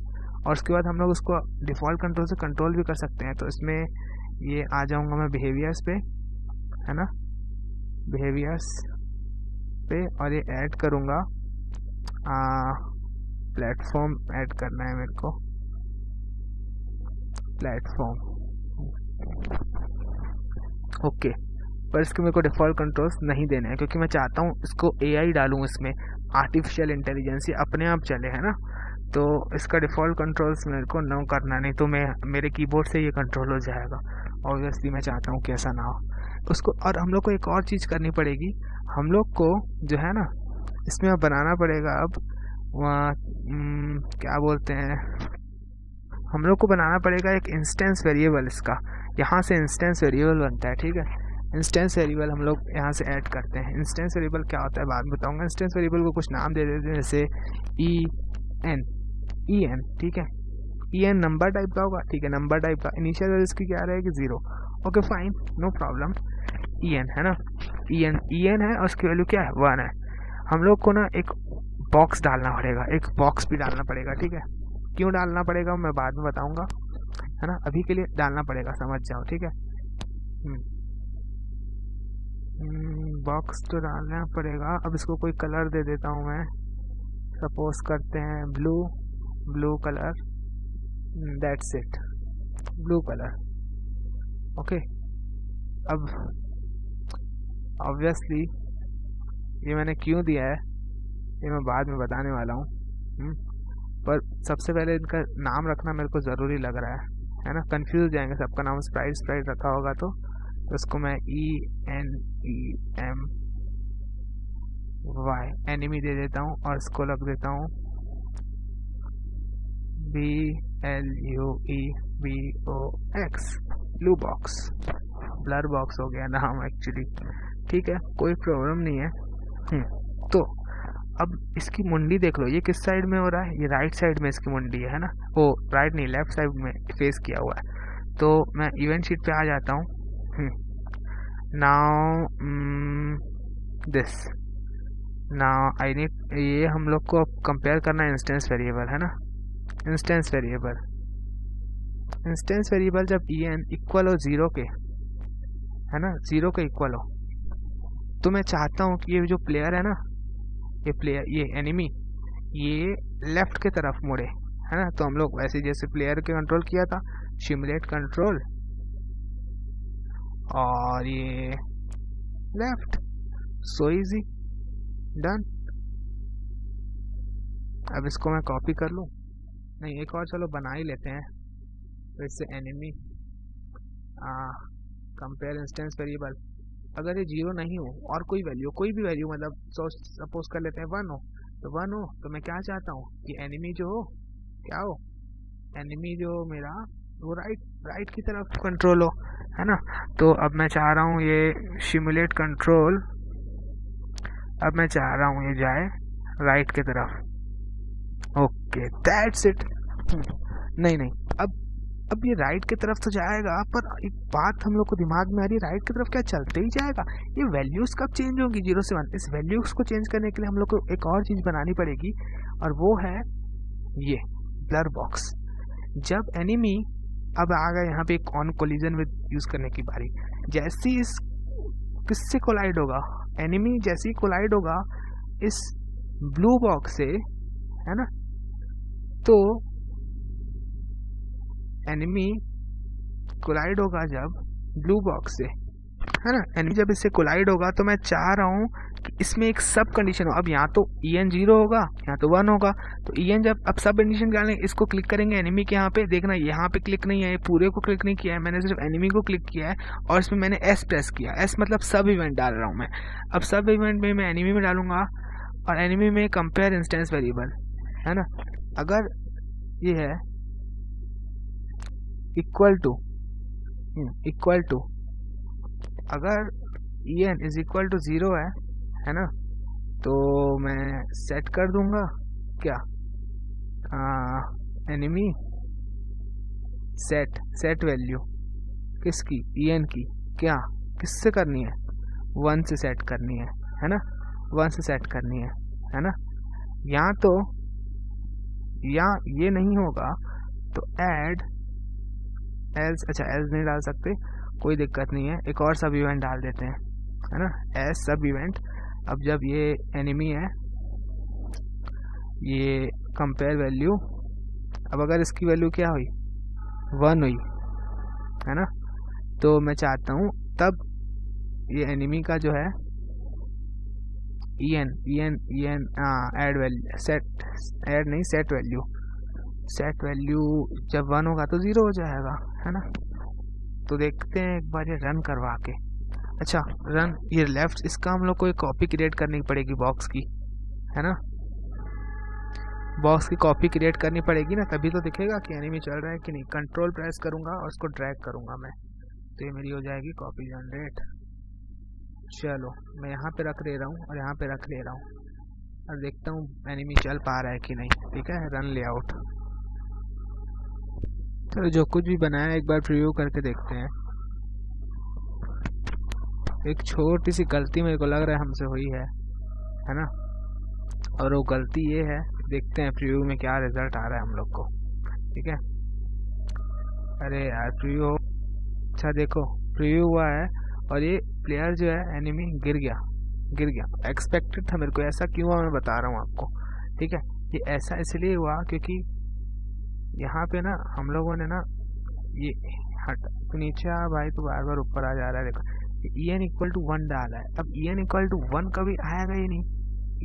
और उसके बाद हम लोग उसको डिफ़ॉल्ट कंट्रोल से कंट्रोल भी कर सकते हैं। तो इसमें ये आ जाऊँगा मैं बिहेवियर्स पे, है ना, बिहेवियर्स पे, और ये ऐड करूँगा, प्लेटफॉर्म ऐड करना है मेरे को, प्लेटफॉर्म, ओके। पर इसके मेरे को डिफ़ॉल्ट कंट्रोल्स नहीं देने हैं, क्योंकि मैं चाहता हूँ इसको AI डालूँ, इसमें आर्टिफिशियल इंटेलिजेंस, ये अपने आप चले, है ना। तो इसका डिफ़ॉल्ट कंट्रोल्स मेरे को नो करना, नहीं तो मैं मेरे कीबोर्ड से ये कंट्रोल हो जाएगा। ऑब्वियसली मैं चाहता हूँ कि ऐसा ना हो उसको। और हम लोग को एक और चीज़ करनी पड़ेगी, हम लोग को जो है ना, इसमें बनाना पड़ेगा अब वहाँ क्या बोलते हैं, हम लोग को बनाना पड़ेगा एक इंस्टेंस वेरिएबल इसका, यहाँ से इंस्टेंस वेरिएबल बनता है, ठीक है। इंस्टेंस वेरिएबल हम लोग यहाँ से ऐड करते हैं। इंस्टेंस वेरिएबल क्या होता है बाद में बताऊँगा। इंस्टेंस वेरिएबल को कुछ नाम दे देते हैं, जैसे EN, ठीक है, EN नंबर टाइप का होगा, ठीक है, नंबर टाइप का। इनिशियल वैल्यू इसकी क्या रहेगी, 0, okay fine, no problem. EN है ना, EN है, और उसकी वैल्यू क्या है, 1 है। हम लोग को ना एक बॉक्स डालना पड़ेगा, एक बॉक्स भी डालना पड़ेगा, ठीक है। क्यों डालना पड़ेगा मैं बाद में बताऊंगा, है ना, अभी के लिए डालना पड़ेगा, समझ जाओ, ठीक है। बॉक्स तो डालना पड़ेगा। अब इसको कोई कलर दे देता हूँ मैं, सपोज करते हैं blue colour, that's it, blue colour, okay. अब ऑब्वियसली ये मैंने क्यों दिया है ये मैं बाद में बताने वाला हूँ, पर सबसे पहले इनका नाम रखना मेरे को ज़रूरी लग रहा है ना, कंफ्यूज हो जाएंगे, सबका नाम स्प्राइट रखा होगा तो इसको मैं ENEMY एनिमी दे देता हूँ, और इसको लग देता हूँ BLUEBOX, blue box, blur box हो गया नाम एक्चुअली, ठीक है, कोई प्रॉब्लम नहीं है। तो अब इसकी मुंडी देख लो, ये किस साइड में हो रहा है, ये राइट साइड में इसकी मुंडी है ना, वो राइट नहीं लेफ्ट साइड में फेस किया हुआ है। तो मैं इवेंट शीट पे आ जाता हूँ, now this, now I need, ये हम लोग को अब कंपेयर करना है इंस्टेंस वेरिएबल, है ना, इंस्टेंस वेरिएबल जब EN इक्वल हो 0 के, है ना, 0 के इक्वल हो, तो मैं चाहता हूँ कि ये जो प्लेयर है ना, ये एनिमी, ये लेफ्ट के तरफ मुड़े, है ना। तो हम लोग वैसे जैसे प्लेयर के कंट्रोल किया था, सिमुलेट कंट्रोल, और ये लेफ्ट, सो इजी, डन। अब इसको मैं कॉपी कर लूँ, नहीं एक और चलो बना ही लेते हैं, तो इससे एनिमी कंपेयर इंस्टेंस वेरिएबल, अगर ये 0 नहीं हो और कोई भी वैल्यू मतलब सपोज कर लेते हैं 1 हो, तो 1 हो, तो मैं क्या चाहता हूँ कि एनिमी जो हो, क्या हो, एनिमी जो मेरा वो राइट की तरफ कंट्रोल हो, है ना। तो अब मैं चाह रहा हूँ ये सिमुलेट कंट्रोल, अब मैं चाह रहा हूँ ये जाए राइट की तरफ, ओके दैट्स इट। नहीं अब ये राइट की तरफ तो जाएगा, पर एक बात हम लोग को दिमाग में आ रही है, राइट की तरफ क्या चलते ही जाएगा? ये वैल्यूज़ कब चेंज होंगी 0 से 1? इस वैल्यूज़ को चेंज करने के लिए हम लोग को एक और चीज़ बनानी पड़ेगी, और वो है ये ब्लर बॉक्स। जब एनिमी अब आ गया यहाँ पे एक ऑन कोलिजन विद यूज़ करने की बारी, जैसे इस किससे कोलाइड होगा, एनिमी जैसे ही कोलाइड होगा इस ब्लू बॉक्स से, है ना, तो एनिमी कोलाइड होगा जब ब्लू बॉक्स से, है ना, एनिमी जब इससे कोलाइड होगा तो मैं चाह रहा हूँ कि इसमें एक सब कंडीशन हो। अब यहाँ तो EN 0 होगा, यहाँ तो 1 होगा, तो EN जब अब सब कंडीशन डालेंगे, इसको क्लिक करेंगे एनिमी के यहाँ पे, देखना यहाँ पे क्लिक नहीं है, पूरे को क्लिक नहीं किया है मैंने, सिर्फ एनिमी को क्लिक किया है, और इसमें मैंने S प्रेस किया। S मतलब सब इवेंट डाल रहा हूँ मैं। अब सब इवेंट में मैं एनिमी में डालूंगा, और एनिमी में कंपेयर इंस्टेंस वेरिएबल, है ना, अगर ये है इक्वल टू अगर EN इज इक्वल टू 0 है ना, तो मैं सेट कर दूंगा क्या, एनिमी सेट वैल्यू किसकी, EN की, क्या किससे करनी है, 1 से सेट करनी है ना, 1 से सेट करनी है ना। यहाँ तो यहाँ ये नहीं होगा तो ऐड एल्स, अच्छा एल्स नहीं डाल सकते, कोई दिक्कत नहीं है, एक और सब इवेंट डाल देते हैं, है ना, एस सब इवेंट। अब जब ये एनिमी है, ये कंपेयर वैल्यू, अब अगर इसकी वैल्यू क्या हुई, 1 हुई, है ना, तो मैं चाहता हूँ तब ये एनिमी का जो है EN add value, set value जब 1 होगा तो 0 हो जाएगा, है ना। तो देखते हैं एक बार ये रन करवा के। अच्छा रन, ये लेफ्ट, इसका हम लोग को एक कॉपी क्रिएट करनी पड़ेगी बॉक्स की, है ना, बॉक्स की कॉपी क्रिएट करनी पड़ेगी ना, तभी तो दिखेगा कि एनिमी चल रहा है कि नहीं। कंट्रोल प्रेस करूँगा और उसको ड्रैग करूँगा मैं, तो ये मेरी हो जाएगी कॉपी जनरेट। चलो मैं यहाँ पे रख ले रहा हूँ और यहाँ पे रख ले रहा हूँ, और देखता हूँ एनिमी चल पा रहा है कि नहीं। ठीक है, रन लेआउट। चलो जो कुछ भी बनाया एक बार प्रीव्यू करके देखते हैं। एक छोटी सी गलती मेरे को लग रहा है हमसे हुई है ना, और वो गलती ये है, देखते हैं प्रीव्यू में क्या रिजल्ट आ रहा है हम लोग को। ठीक है, अरे यार प्रीव्यू, अच्छा देखो प्रीव्यू हुआ है और ये प्लेयर जो है एनिमी गिर गया। एक्सपेक्टेड था मेरे को, ऐसा क्यों हुआ मैं बता रहा हूँ आपको। ठीक है, ये ऐसा इसलिए हुआ क्योंकि यहाँ पे ना हम लोगों ने ना ये हट तो नीचे आ भाई, तो बार बार ऊपर आ जा रहा है। देखो EN इक्वल टू 1 डाला है, अब EN इक्वल टू 1 कभी आएगा ही नहीं,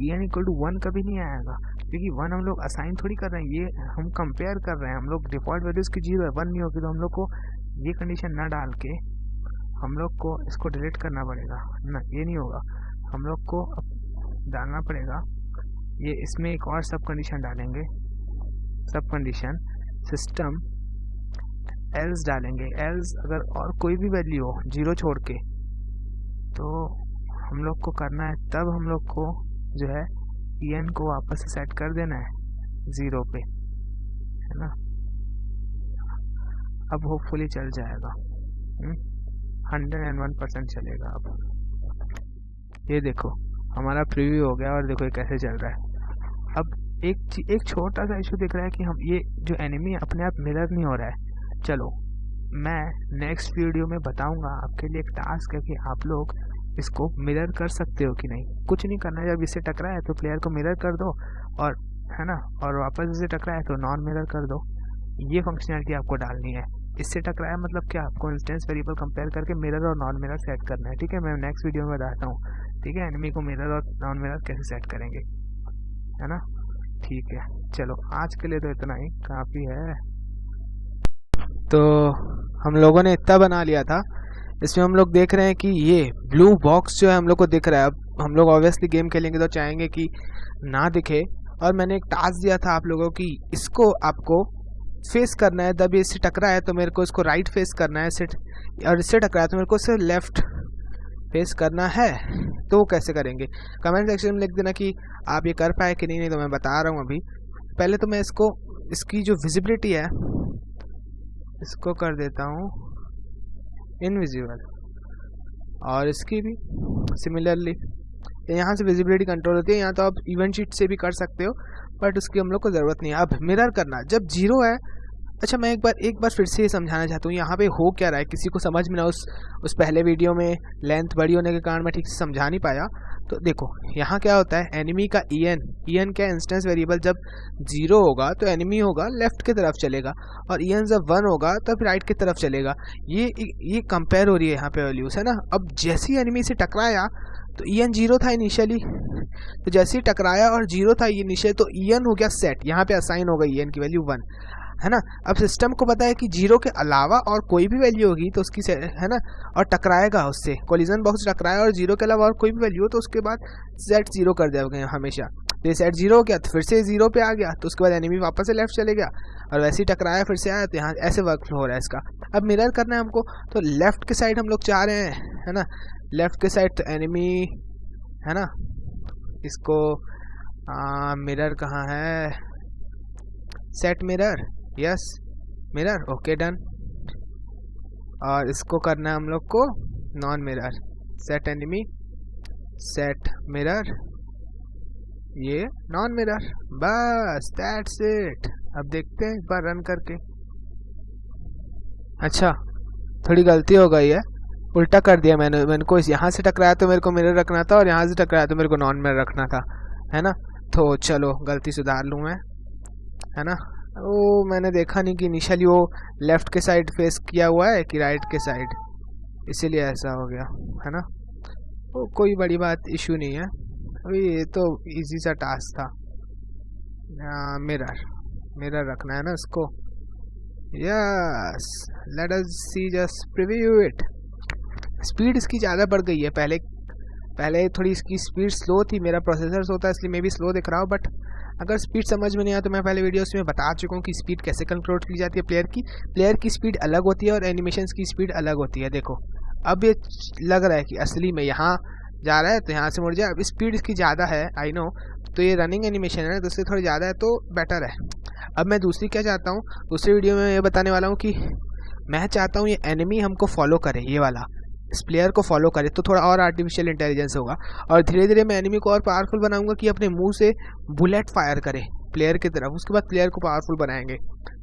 EN इक्वल टू 1 कभी नहीं आएगा, क्योंकि 1 हम लोग असाइन थोड़ी कर रहे हैं, ये हम कंपेयर कर रहे हैं। हम लोग डिफॉल्ट वैल्यूज की 0 है, 1 नहीं होगी, तो हम लोग को ये कंडीशन ना डाल के हम लोग को इसको डिलीट करना पड़ेगा ना, ये नहीं होगा। हम लोग को डालना पड़ेगा ये, इसमें एक और सब कंडीशन डालेंगे, सब कंडीशन सिस्टम एल्स डालेंगे। एल्स अगर और कोई भी वैल्यू हो 0 छोड़ के, तो हम लोग को करना है, तब हम लोग को जो है EN को वापस से सेट कर देना है 0 पे, है ना। अब होपफुली चल जाएगा, 101% चलेगा। अब ये देखो हमारा प्रीव्यू हो गया और देखो ये कैसे चल रहा है। अब एक छोटा सा इशू दिख रहा है कि हम ये जो एनिमी अपने आप मिरर नहीं हो रहा है। चलो मैं नेक्स्ट वीडियो में बताऊंगा, आपके लिए एक टास्क है कि आप लोग इसको मिरर कर सकते हो कि नहीं। कुछ नहीं करना है, जब इससे टकराए तो प्लेयर को मिरर कर दो, और है ना, और वापस इससे टकराए तो नॉन मिरर कर दो। ये फंक्शनैलिटी आपको डालनी है। इससे टकराया मतलब क्या, आपको इंस्टेंस वेरिएबल कंपेयर करके मिरर और नॉन मिरर सेट करना है। ठीक है, मैं नेक्स्ट वीडियो में बताता हूँ। ठीक है, एनिमी को मिरर और नॉन मिरर कैसे सेट करेंगे, है ना। ठीक है, चलो आज के लिए तो इतना ही काफ़ी है। तो हम लोगों ने इतना बना लिया था। इसमें हम लोग देख रहे हैं कि ये ब्लू बॉक्स जो है हम लोग को दिख रहा है। अब हम लोग ऑब्वियसली गेम खेलेंगे तो चाहेंगे कि ना दिखे, और मैंने एक टास्क दिया था आप लोगों की, इसको आपको फेस करना है। जब ये इससे टकरा है तो मेरे को इसको राइट फेस करना है, और इससे टकरा है तो मेरे को इसे लेफ्ट फेस करना है। तो कैसे करेंगे, कमेंट सेक्शन में लिख देना कि आप ये कर पाए कि नहीं। नहीं तो मैं बता रहा हूँ अभी, पहले तो मैं इसकी जो विजिबिलिटी है इसको कर देता हूँ इनविजिबल, और इसकी भी सिमिलरली यहाँ से विजिबिलिटी कंट्रोल होती है। यहाँ तो आप इवेंट शीट से भी कर सकते हो, बट उसकी हम लोग को ज़रूरत नहीं है। अब मिरर करना जब 0 है। अच्छा, मैं एक बार फिर से ये समझाना चाहता हूँ यहाँ पे हो क्या रहा है, किसी को समझ में ना उस पहले वीडियो में लेंथ बड़ी होने के कारण मैं ठीक से समझा नहीं पाया। तो देखो यहाँ क्या होता है, एनिमी का ईएन क्या इंस्टेंस वेरिएबल जब 0 होगा तो एनिमी होगा लेफ्ट की तरफ चलेगा, और ईएन जब 1 होगा तब राइट की तरफ चलेगा। ये कंपेयर हो रही है यहाँ पे वैल्यूज, है ना। अब जैसे ही एनिमी से टकराया तो ईएन 0 था इनिशियली, तो जैसे ही टकराया और 0 था इनिशियल, तो ईएन हो गया सेट, यहाँ पे असाइन हो गई ईएन की वैल्यू 1, है ना। अब सिस्टम को पता है कि 0 के अलावा और कोई भी वैल्यू होगी तो उसकी है ना, और टकराएगा उससे, कोलिजन बॉक्स टकराया और 0 के अलावा और कोई भी वैल्यू हो तो उसके बाद सेट 0 कर देगा हमेशा। तो ये सेट 0 हो गया तो फिर से 0 पे आ गया, तो उसके बाद एनिमी वापस से लेफ्ट चले गया, और वैसे ही टकराया फिर से आया, तो यहाँ ऐसे वर्क फ्लो हो रहा है इसका। अब मिरर करना है हमको, तो लेफ्ट के साइड हम लोग चाह रहे हैं, है ना, लेफ्ट के साइड तो एनिमी, है ना। इसको मिरर कहाँ है, set mirror, yes mirror, okay done. और इसको करना है हम लोग को non mirror, set enemy, set mirror, ये नॉन मिरर, बस दैट्स इट। अब देखते हैं एक बार रन करके। अच्छा, थोड़ी गलती हो गई है, उल्टा कर दिया मैंने को यहाँ से टकराया तो मेरे को मिरर रखना था, और यहाँ से टकराया तो मेरे को नॉन मिरर रखना था, है ना। तो चलो गलती सुधार लूँ मैं, है ना। वो मैंने देखा नहीं कि इनिशियली वो लेफ्ट के साइड फेस किया हुआ है कि राइट के साइड, इसीलिए ऐसा हो गया, है ना। वो कोई बड़ी बात इशू नहीं है, अभी ये तो इजी सा टास्क था। मिरर रखना है ना इसको, yes let us see just preview it. Speed इसकी ज़्यादा बढ़ गई है, पहले थोड़ी इसकी स्पीड स्लो थी, मेरा प्रोसेसर होता है इसलिए मैं भी स्लो दिख रहा हूँ, बट अगर स्पीड समझ में नहीं आया तो मैं पहले वीडियोस में बता चुका हूँ कि स्पीड कैसे कंट्रोल की जाती है। प्लेयर की स्पीड अलग होती है और एनिमेशंस की स्पीड अलग होती है। देखो अब ये लग रहा है कि असली में यहाँ जा रहा है तो यहाँ से मुड़ जाए, अब स्पीड इसकी ज़्यादा है आई नो, तो ये रनिंग एनिमेशन है तो उससे थोड़ी ज़्यादा है तो बेटर है। अब मैं दूसरी क्या चाहता हूँ, दूसरी वीडियो में ये बताने वाला हूँ कि मैं चाहता हूँ ये एनिमी हमको फॉलो करे, ये वाला इस प्लेयर को फॉलो करे, तो थोड़ा और आर्टिफिशियल इंटेलिजेंस होगा, और धीरे धीरे मैं एनिमी को और पावरफुल बनाऊंगा कि अपने मुंह से बुलेट फायर करे प्लेयर की तरफ, उसके बाद प्लेयर को पावरफुल बनाएंगे,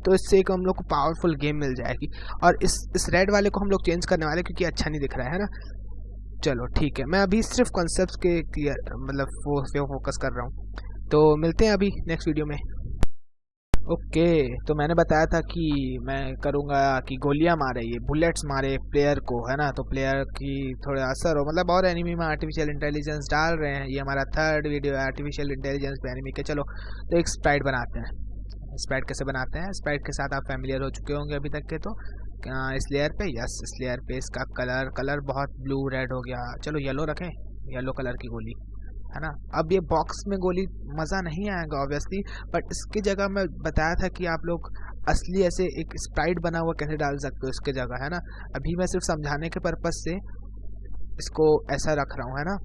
तो इससे एक हम लोग को पावरफुल गेम मिल जाएगी। और इस रेड वाले को हम लोग चेंज करने वाले क्योंकि अच्छा नहीं दिख रहा है ना। चलो ठीक है, मैं अभी सिर्फ कॉन्सेप्ट्स के क्लियर मतलब वो फोकस कर रहा हूँ, तो मिलते हैं अभी नेक्स्ट वीडियो में। ओके तो मैंने बताया था कि मैं करूँगा कि गोलियाँ मारे, ये बुलेट्स मारे प्लेयर को, है ना, तो प्लेयर की थोड़ा असर हो, मतलब और एनिमी में आर्टिफिशियल इंटेलिजेंस डाल रहे हैं। ये हमारा 3rd वीडियो है आर्टिफिशियल इंटेलिजेंस पे एनिमी के। चलो तो एक स्प्राइट बनाते हैं। स्प्राइट कैसे बनाते हैं, स्प्राइट के साथ आप फैमिलियर हो चुके होंगे अभी तक के, तो इस लेयर पे, यस इस लेयर पे इसका कलर बहुत ब्लू रेड हो गया, चलो येलो रखें, येलो कलर की गोली, है ना। अब ये बॉक्स में गोली मज़ा नहीं आएगा ऑब्वियसली, बट इसकी जगह मैं बताया था कि आप लोग असली ऐसे एक स्प्राइट बना हुआ कैसे डाल सकते हो इसके जगह, है ना। अभी मैं सिर्फ समझाने के पर्पज़ से इसको ऐसा रख रहा हूँ, है ना।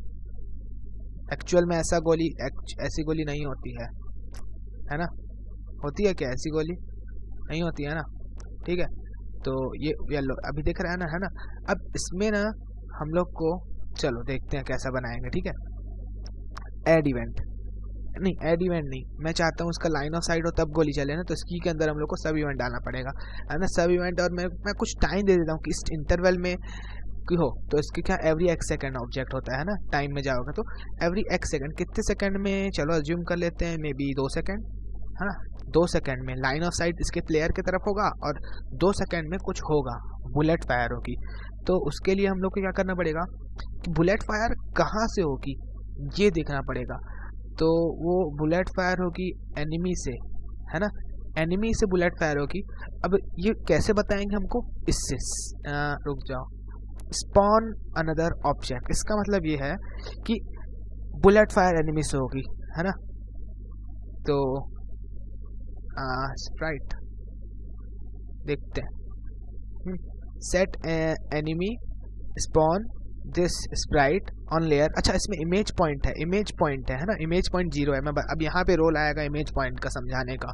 एक्चुअल में ऐसी गोली नहीं होती है ना। होती है क्या ऐसी गोली? नहीं होती है ना, ठीक है। तो ये येलो अभी दिख रहा है ना, है ना। अब इसमें ना हम लोग को चलो देखते हैं कैसा बनाएंगे, ठीक है। ऐड इवेंट नहीं, मैं चाहता हूँ उसका लाइन ऑफ साइट हो तब गोली चले ना, तो इसकी के अंदर हम लोग को सब इवेंट डालना पड़ेगा, है ना। सब इवेंट, और मैं कुछ टाइम दे देता हूँ कि इस इंटरवल में की हो, तो इसके क्या एवरी x सेकंड ऑब्जेक्ट होता है ना, टाइम में जाओगे तो एवरी x सेकंड, कितने सेकंड में, चलो अज्यूम कर लेते हैं मे बी 2 सेकंड, है ना। 2 सेकंड में लाइन ऑफ साइट इसके प्लेयर की तरफ होगा, और 2 सेकंड में कुछ होगा, बुलेट फायर होगी। तो उसके लिए हम लोग को क्या करना पड़ेगा कि बुलेट फायर कहाँ से होगी ये देखना पड़ेगा। तो वो बुलेट फायर होगी एनिमी से, है ना, एनिमी से बुलेट फायर होगी। अब ये कैसे बताएंगे हमको, इससे रुक जाओ, स्पॉन अनदर ऑब्जेक्ट, इसका मतलब ये है कि बुलेट फायर एनिमी से होगी, है ना। तो स्प्राइट देखते हैं, set enemy spawn this Sprite on layer. अच्छा इसमें इमेज पॉइंट है, इमेज पॉइंट है ना, इमेज पॉइंट 0 है। मैं अब यहाँ पे रोल आएगा इमेज पॉइंट का समझाने का।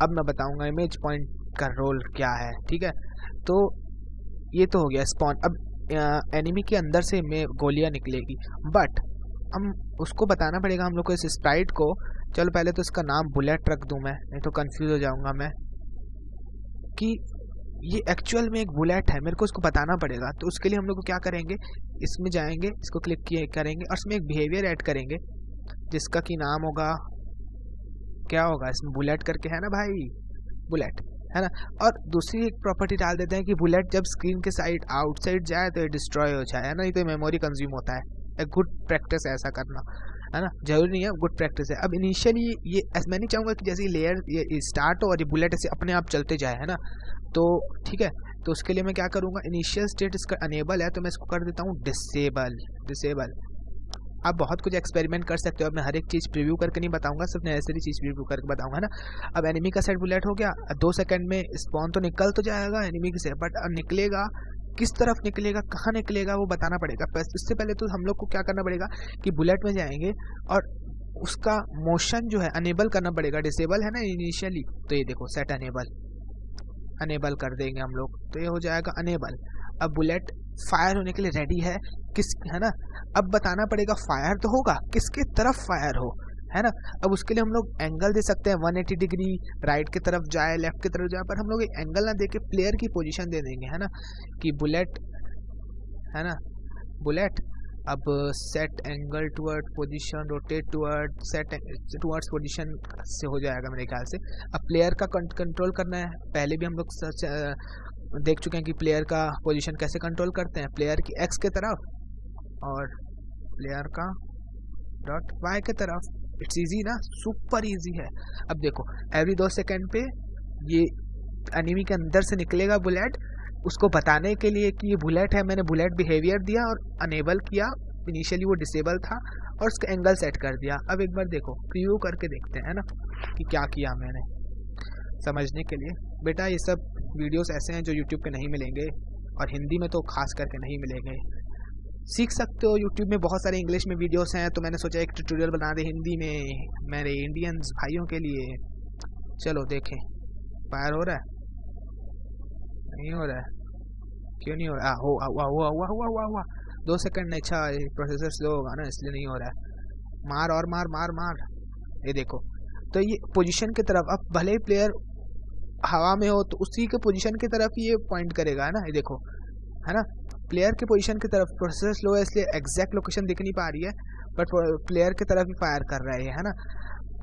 अब मैं बताऊंगा इमेज पॉइंट का रोल क्या है, ठीक है। तो ये तो हो गया स्पॉन। अब एनिमी के अंदर से में गोलियां निकलेगी, बट हम उसको बताना पड़ेगा हम लोग को इस स्प्राइट को। चलो पहले तो इसका नाम बुलेट रख दूं मैं, नहीं तो कंफ्यूज हो जाऊंगा मैं कि ये एक्चुअल में एक बुलेट है, मेरे को इसको बताना पड़ेगा। तो उसके लिए हम लोग को क्या करेंगे, इसमें जाएंगे, इसको क्लिक किए करेंगे और इसमें एक बिहेवियर ऐड करेंगे जिसका कि नाम होगा, क्या होगा इसमें, बुलेट करके है ना भाई, बुलेट है ना। और दूसरी एक प्रॉपर्टी डाल देते हैं कि बुलेट जब स्क्रीन के साइड आउटसाइड जाए तो ये डिस्ट्रॉय हो जाए, है ना, नहीं तो मेमोरी कंज्यूम होता है। एक गुड प्रैक्टिस है ऐसा करना, है ना, जरूरी नहीं है, गुड प्रैक्टिस है। अब इनिशियली ये मैं नहीं चाहूँगा कि जैसे लेयर ये स्टार्ट हो और ये बुलेट ऐसे अपने आप चलते जाए, है ना, तो ठीक है। तो उसके लिए मैं क्या करूँगा, इनिशियल स्टेट इसका अनेबल है तो मैं इसको कर देता हूँ डिसेबल। आप बहुत कुछ एक्सपेरिमेंट कर सकते हो, अब मैं हर एक चीज़ प्रीव्यू करके नहीं बताऊंगा, सिर्फ नेसेसरी चीज़ प्रीव्यू करके बताऊंगा ना। अब एनिमी का सेट बुलेट हो गया, 2 सेकंड में स्पॉन तो निकल तो जाएगा एनिमी के से, बट अब निकलेगा किस तरफ निकलेगा, कहाँ निकलेगा वो बताना पड़ेगा। इससे पहले तो हम लोग को क्या करना पड़ेगा कि बुलेट में जाएंगे और उसका मोशन जो है अनेबल करना पड़ेगा। डिसेबल है ना इनिशियली, तो ये देखो सेट अनेबल कर देंगे हम लोग, तो ये हो जाएगा अनेबल। अब बुलेट फायर होने के लिए रेडी है, किस, है ना। अब बताना पड़ेगा फायर तो होगा, किसके तरफ फायर हो, है ना। अब उसके लिए हम लोग एंगल दे सकते हैं 180 डिग्री, राइट की तरफ जाए, लेफ्ट की तरफ जाए, पर हम लोग एंगल ना देके प्लेयर की पोजीशन दे देंगे, है ना, कि बुलेट, है ना, बुलेट अब set angle toward position, rotate toward set towards position से हो जाएगा मेरे ख्याल से। अब प्लेयर का कंट्रोल करना है, पहले भी हम लोग देख चुके हैं कि प्लेयर का पोजीशन कैसे कंट्रोल करते हैं, प्लेयर की एक्स के तरफ और प्लेयर का डॉट वाई के तरफ। इट्स इजी ना, सुपर इजी है। अब देखो एवरी 2 सेकंड पे ये एनिमी के अंदर से निकलेगा बुलेट, उसको बताने के लिए कि ये बुलेट है, मैंने बुलेट बिहेवियर दिया और अनेबल किया। इनिशियली वो डिसेबल था और उसका एंगल सेट कर दिया। अब एक बार देखो प्रीव्यू करके देखते हैं ना कि क्या किया मैंने, समझने के लिए। बेटा ये सब वीडियोस ऐसे हैं जो यूट्यूब पे नहीं मिलेंगे और हिंदी में तो खास करके नहीं मिलेंगे। सीख सकते हो, यूट्यूब में बहुत सारे इंग्लिश में वीडियोस हैं, तो मैंने सोचा एक ट्यूटोरियल बना दे हिंदी में मेरे इंडियंस भाइयों के लिए। चलो देखें, फायर हो रहा है, नहीं हो रहा है, क्यों नहीं हो रहा, हुआ 2 सेकंड नहीं, अच्छा प्रोसेसर स्लो होगा ना इसलिए नहीं हो रहा है। मार और मार, ये देखो। तो ये पोजीशन की तरफ, अब भले ही प्लेयर हवा में हो तो उसी के पोजीशन की तरफ ही ये पॉइंट करेगा, है ना, ये देखो, है ना, प्लेयर के पोजीशन की तरफ। प्रोसेसर स्लो है इसलिए एग्जैक्ट लोकेशन दिख नहीं पा रही है, बट प्लेयर की तरफ ही फायर कर रहा है ना।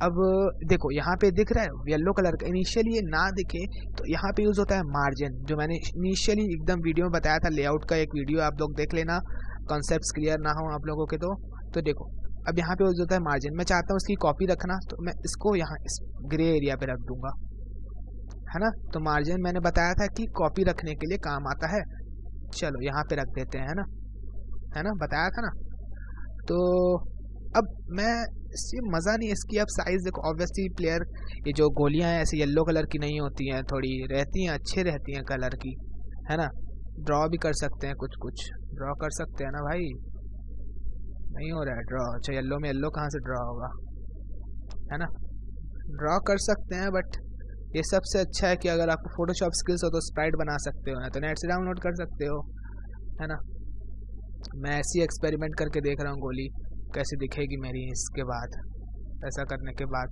अब देखो यहाँ पे दिख रहा है येलो कलर का, इनिशियली ये ना दिखे तो यहाँ पे यूज़ होता है मार्जिन, जो मैंने इनिशियली एकदम वीडियो में बताया था, लेआउट का एक वीडियो आप लोग देख लेना, कॉन्सेप्ट्स क्लियर ना हो आप लोगों के तो देखो अब यहाँ पे यूज़ होता है मार्जिन। मैं चाहता हूँ इसकी कॉपी रखना, तो मैं इसको यहाँ इस ग्रे एरिया पे रख दूंगा, है ना। तो मार्जिन मैंने बताया था कि कॉपी रखने के लिए काम आता है। चलो यहाँ पे रख देते हैं, है ना, बताया था ना। तो अब मैं इससे मज़ा नहीं, इसकी अब साइज़ देखो, ऑब्वियसली प्लेयर ये जो गोलियां हैं ऐसे येलो कलर की नहीं होती हैं, थोड़ी रहती हैं, अच्छे रहती हैं कलर की, है ना। ड्रॉ भी कर सकते हैं, कुछ ड्रॉ कर सकते हैं ना भाई, नहीं हो रहा है ड्रॉ। अच्छा येलो में येलो कहाँ से ड्रॉ होगा, है ना, ड्रॉ कर सकते हैं, बट ये सबसे अच्छा है कि अगर आपको फोटोशॉप स्किल्स हो तो स्प्राइट बना सकते हो, तो नेट से डाउनलोड कर सकते हो, है ना। मैं ऐसी एक्सपेरिमेंट करके देख रहा हूँ गोली कैसे दिखेगी मेरी इसके बाद, ऐसा करने के बाद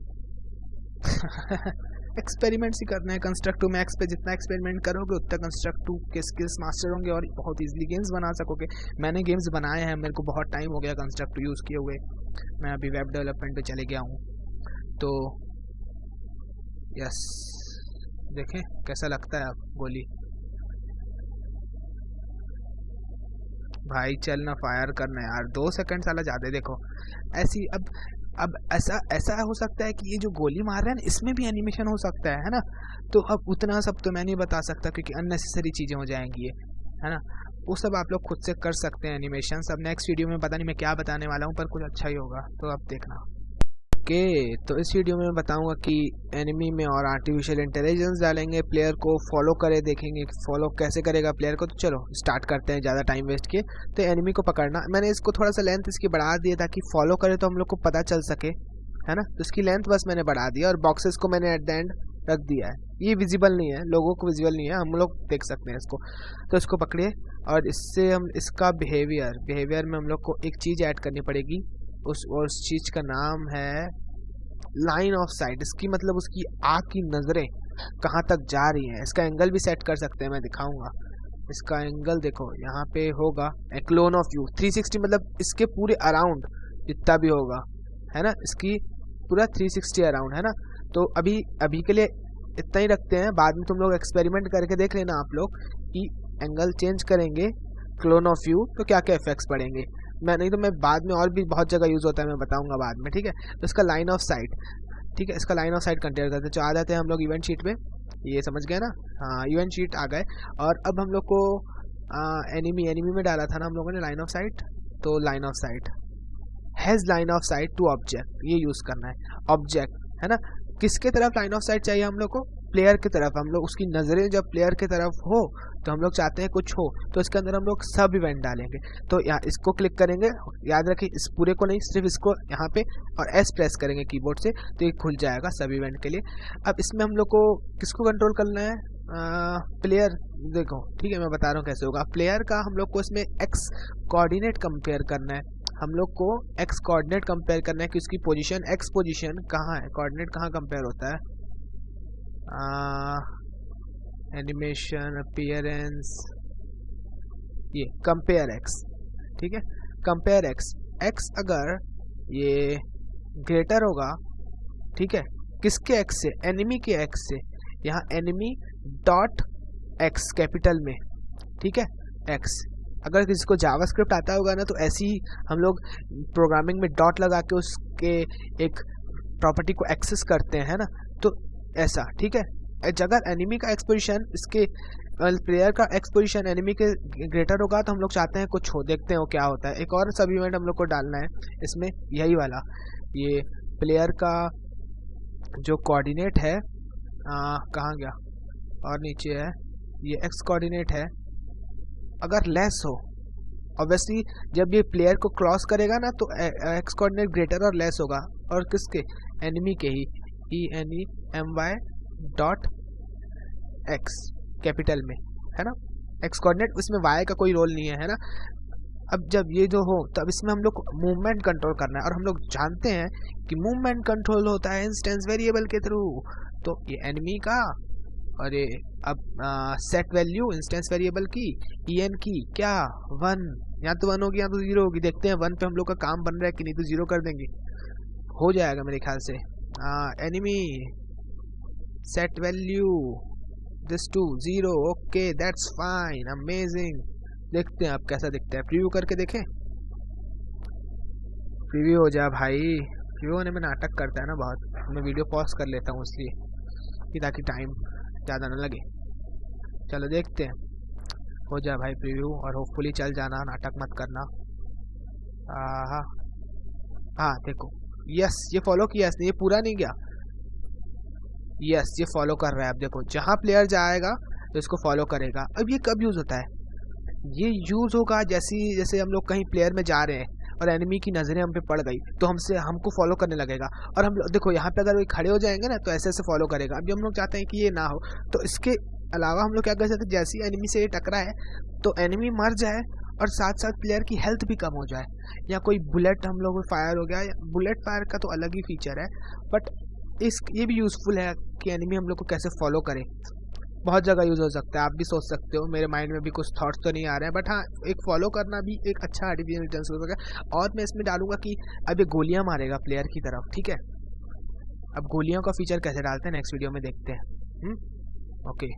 एक्सपेरिमेंट्स ही करना है। कंस्ट्रक्ट 2 मैक्स पे जितना एक्सपेरिमेंट करोगे उतना कंस्ट्रक्ट 2 के स्किल्स मास्टर होंगे और बहुत इजीली गेम्स बना सकोगे। मैंने गेम्स बनाए हैं, मेरे को बहुत टाइम हो गया कंस्ट्रक्ट 2 यूज़ किए हुए, मैं अभी वेब डेवलपमेंट पे चले गया हूँ। तो यस, देखें कैसा लगता है आप गोली, भाई चल ना, फायर करना यार, 2 सेकंड साला ज़्यादा। देखो ऐसी अब ऐसा हो सकता है कि ये जो गोली मार रहा है ना इसमें भी एनिमेशन हो सकता है ना। तो अब उतना सब तो मैं नहीं बता सकता क्योंकि अननेसेसरी चीज़ें हो जाएंगी ये, है ना। वो सब आप लोग खुद से कर सकते हैं एनिमेशन। अब नेक्स्ट वीडियो में पता नहीं मैं क्या बताने वाला हूँ, पर कुछ अच्छा ही होगा, तो अब देखना। ओके, तो इस वीडियो में मैं बताऊंगा कि एनिमी में और आर्टिफिशियल इंटेलिजेंस डालेंगे, प्लेयर को फॉलो करे, देखेंगे कि फॉलो कैसे करेगा प्लेयर को। तो चलो स्टार्ट करते हैं ज़्यादा टाइम वेस्ट किए। तो एनिमी को पकड़ना, मैंने इसको थोड़ा सा लेंथ इसकी बढ़ा दिया ताकि फॉलो करे तो हम लोग को पता चल सके, है ना। तो इसकी लेंथ बस मैंने बढ़ा दिया और बॉक्सेस को मैंने एट द एंड रख दिया है। ये विजिबल नहीं है, लोगों को विजिबल नहीं है, हम लोग देख सकते हैं इसको। तो इसको पकड़िए और इससे हम इसका बिहेवियर में हम लोग को एक चीज़ ऐड करनी पड़ेगी। उस चीज़ का नाम है लाइन ऑफ साइट। इसकी मतलब उसकी आँख की नज़रें कहाँ तक जा रही हैं। इसका एंगल भी सेट कर सकते हैं, मैं दिखाऊंगा। इसका एंगल देखो यहाँ पे होगा ए क्लोन ऑफ व्यू 360, मतलब इसके पूरे अराउंड जितना भी होगा, है ना, इसकी पूरा 360 अराउंड, है ना। तो अभी के लिए इतना ही रखते हैं, बाद में तुम लोग एक्सपेरिमेंट करके देख लेना आप लोग कि एंगल चेंज करेंगे क्लोन ऑफ व्यू तो क्या क्या इफेक्ट्स पड़ेंगे। मैं बाद में और भी बहुत जगह यूज़ होता है, मैं बताऊंगा बाद में, ठीक है। तो इसका लाइन ऑफ साइट, ठीक है, इसका लाइन ऑफ साइट कंपेयर करते हैं। तो आ जाते हैं हम लोग इवेंट शीट पे, ये समझ गए ना, हाँ इवेंट शीट आ गए। और अब हम लोग को एनिमी में डाला था ना हम लोगों ने लाइन ऑफ साइट, तो line of sight has line of sight to object, ये यूज़ करना है। ऑब्जेक्ट, है ना, किसके तरफ लाइन ऑफ साइट चाहिए हम लोग को, प्लेयर की तरफ। हम लोग उसकी नज़रें जब प्लेयर की तरफ हो तो हम लोग चाहते हैं कुछ हो, तो इसके अंदर हम लोग सब इवेंट डालेंगे। तो यहाँ इसको क्लिक करेंगे, याद रखिए इस पूरे को नहीं, सिर्फ इसको यहाँ पे और एस प्रेस करेंगे कीबोर्ड से, तो ये खुल जाएगा सब इवेंट के लिए। अब इसमें हम लोग को किसको कंट्रोल करना है, प्लेयर। देखो ठीक है, मैं बता रहा हूँ कैसे होगा। प्लेयर का हम लोग को इसमें एक्स कोऑर्डिनेट कंपेयर करना है, हम लोग को एक्स कोऑर्डिनेट कंपेयर करना है कि उसकी पोजीशन, एक्स पोजीशन कहाँ है, कोऑर्डिनेट कहाँ कंपेयर होता है, एनिमेशन अपीयरेंस, ये कंपेयर एक्स, ठीक है, कंपेयर एक्स। एक्स अगर ये ग्रेटर होगा, ठीक है, किसके एक्स से, एनिमी के एक्स से, यहाँ एनिमी डॉट एक्स कैपिटल में, ठीक है, एक्स। अगर किसी को जावास्क्रिप्ट आता होगा ना तो ऐसे ही हम लोग प्रोग्रामिंग में डॉट लगा के उसके एक प्रॉपर्टी को एक्सेस करते हैं, है ना, तो ऐसा, ठीक है। अगर एनिमी का एक्सपोजिशन इसके प्लेयर का एक्सपोजिशन एनिमी के ग्रेटर होगा तो हम लोग चाहते हैं कुछ हो, देखते हैं क्या होता है। एक और सब इवेंट हम लोग को डालना है इसमें, यही वाला, ये प्लेयर का जो कोऑर्डिनेट है, कहाँ गया, और नीचे है, ये एक्स कोऑर्डिनेट है, अगर लेस हो, ऑब्वियसली जब ये प्लेयर को क्रॉस करेगा ना तो एक्स कोऑर्डिनेट ग्रेटर और लेस होगा, और किसके, एनिमी के ही, ENEMY डॉट एक्स कैपिटल में, है ना, एक्स कोऑर्डिनेट, उसमें वाई का कोई रोल नहीं है, है ना। अब जब ये जो हो तब इसमें हम लोग मूवमेंट कंट्रोल करना है, और हम लोग जानते हैं कि मूवमेंट कंट्रोल होता है इंस्टेंस वेरिएबल के थ्रू। तो ये एनिमी का, और ये अब सेट वैल्यू इंस्टेंस वेरिएबल की, EN की क्या 1, या तो 1 होगी या तो 0 होगी, देखते हैं 1 पे हम लोग का काम बन रहा है कि नहीं, तो 0 कर देंगे, हो जाएगा मेरे ख्याल से। Enemy set value this to 0, okay that's fine, amazing. देखते हैं अब कैसा दिखता है, प्रीव्यू करके देखें, प्रीव्यू हो जा भाई। प्रीव्यू होने में नाटक करता है ना बहुत, मैं वीडियो पॉज कर लेता हूँ इसलिए कि ताकि टाइम ज़्यादा ना लगे। चलो देखते हैं, हो जा भाई प्रीव्यू, और होपफुली चल जाना, नाटक मत करना। हाँ देखो, यस ये फॉलो किया इसने, ये पूरा नहीं गया, यस ये फॉलो कर रहा है। अब देखो जहाँ प्लेयर जाएगा तो इसको फॉलो करेगा। अब ये कब यूज़ होता है, ये यूज़ होगा जैसे हम लोग कहीं प्लेयर में जा रहे हैं और एनिमी की नज़रें हम पे पड़ गई तो हमको फॉलो करने लगेगा, और हम देखो यहाँ पे अगर वो खड़े हो जाएंगे ना तो ऐसे ऐसे फॉलो करेगा। अब हम लोग चाहते हैं कि ये ना हो, तो इसके अलावा हम लोग क्या कर सकते हैं, जैसे ही एनिमी से ये टकरा है तो एनिमी मर जाए और साथ साथ प्लेयर की हेल्थ भी कम हो जाए, या कोई बुलेट हम लोग फायर हो गया, बुलेट फायर का तो अलग ही फीचर है, बट ये भी यूज़फुल है कि एनिमी हम लोग को कैसे फॉलो करे। बहुत जगह यूज़ हो सकता है, आप भी सोच सकते हो, मेरे माइंड में भी कुछ थॉट्स तो नहीं आ रहे हैं, बट हाँ एक फॉलो करना भी एक अच्छा आर्टिफिशियल इंटेलिजेंस हो सकेगा। और मैं इसमें डालूंगा कि अब ये गोलियां मारेगा प्लेयर की तरफ, ठीक है। अब गोलियों का फीचर कैसे डालते हैं नेक्स्ट वीडियो में देखते हैं। ओके।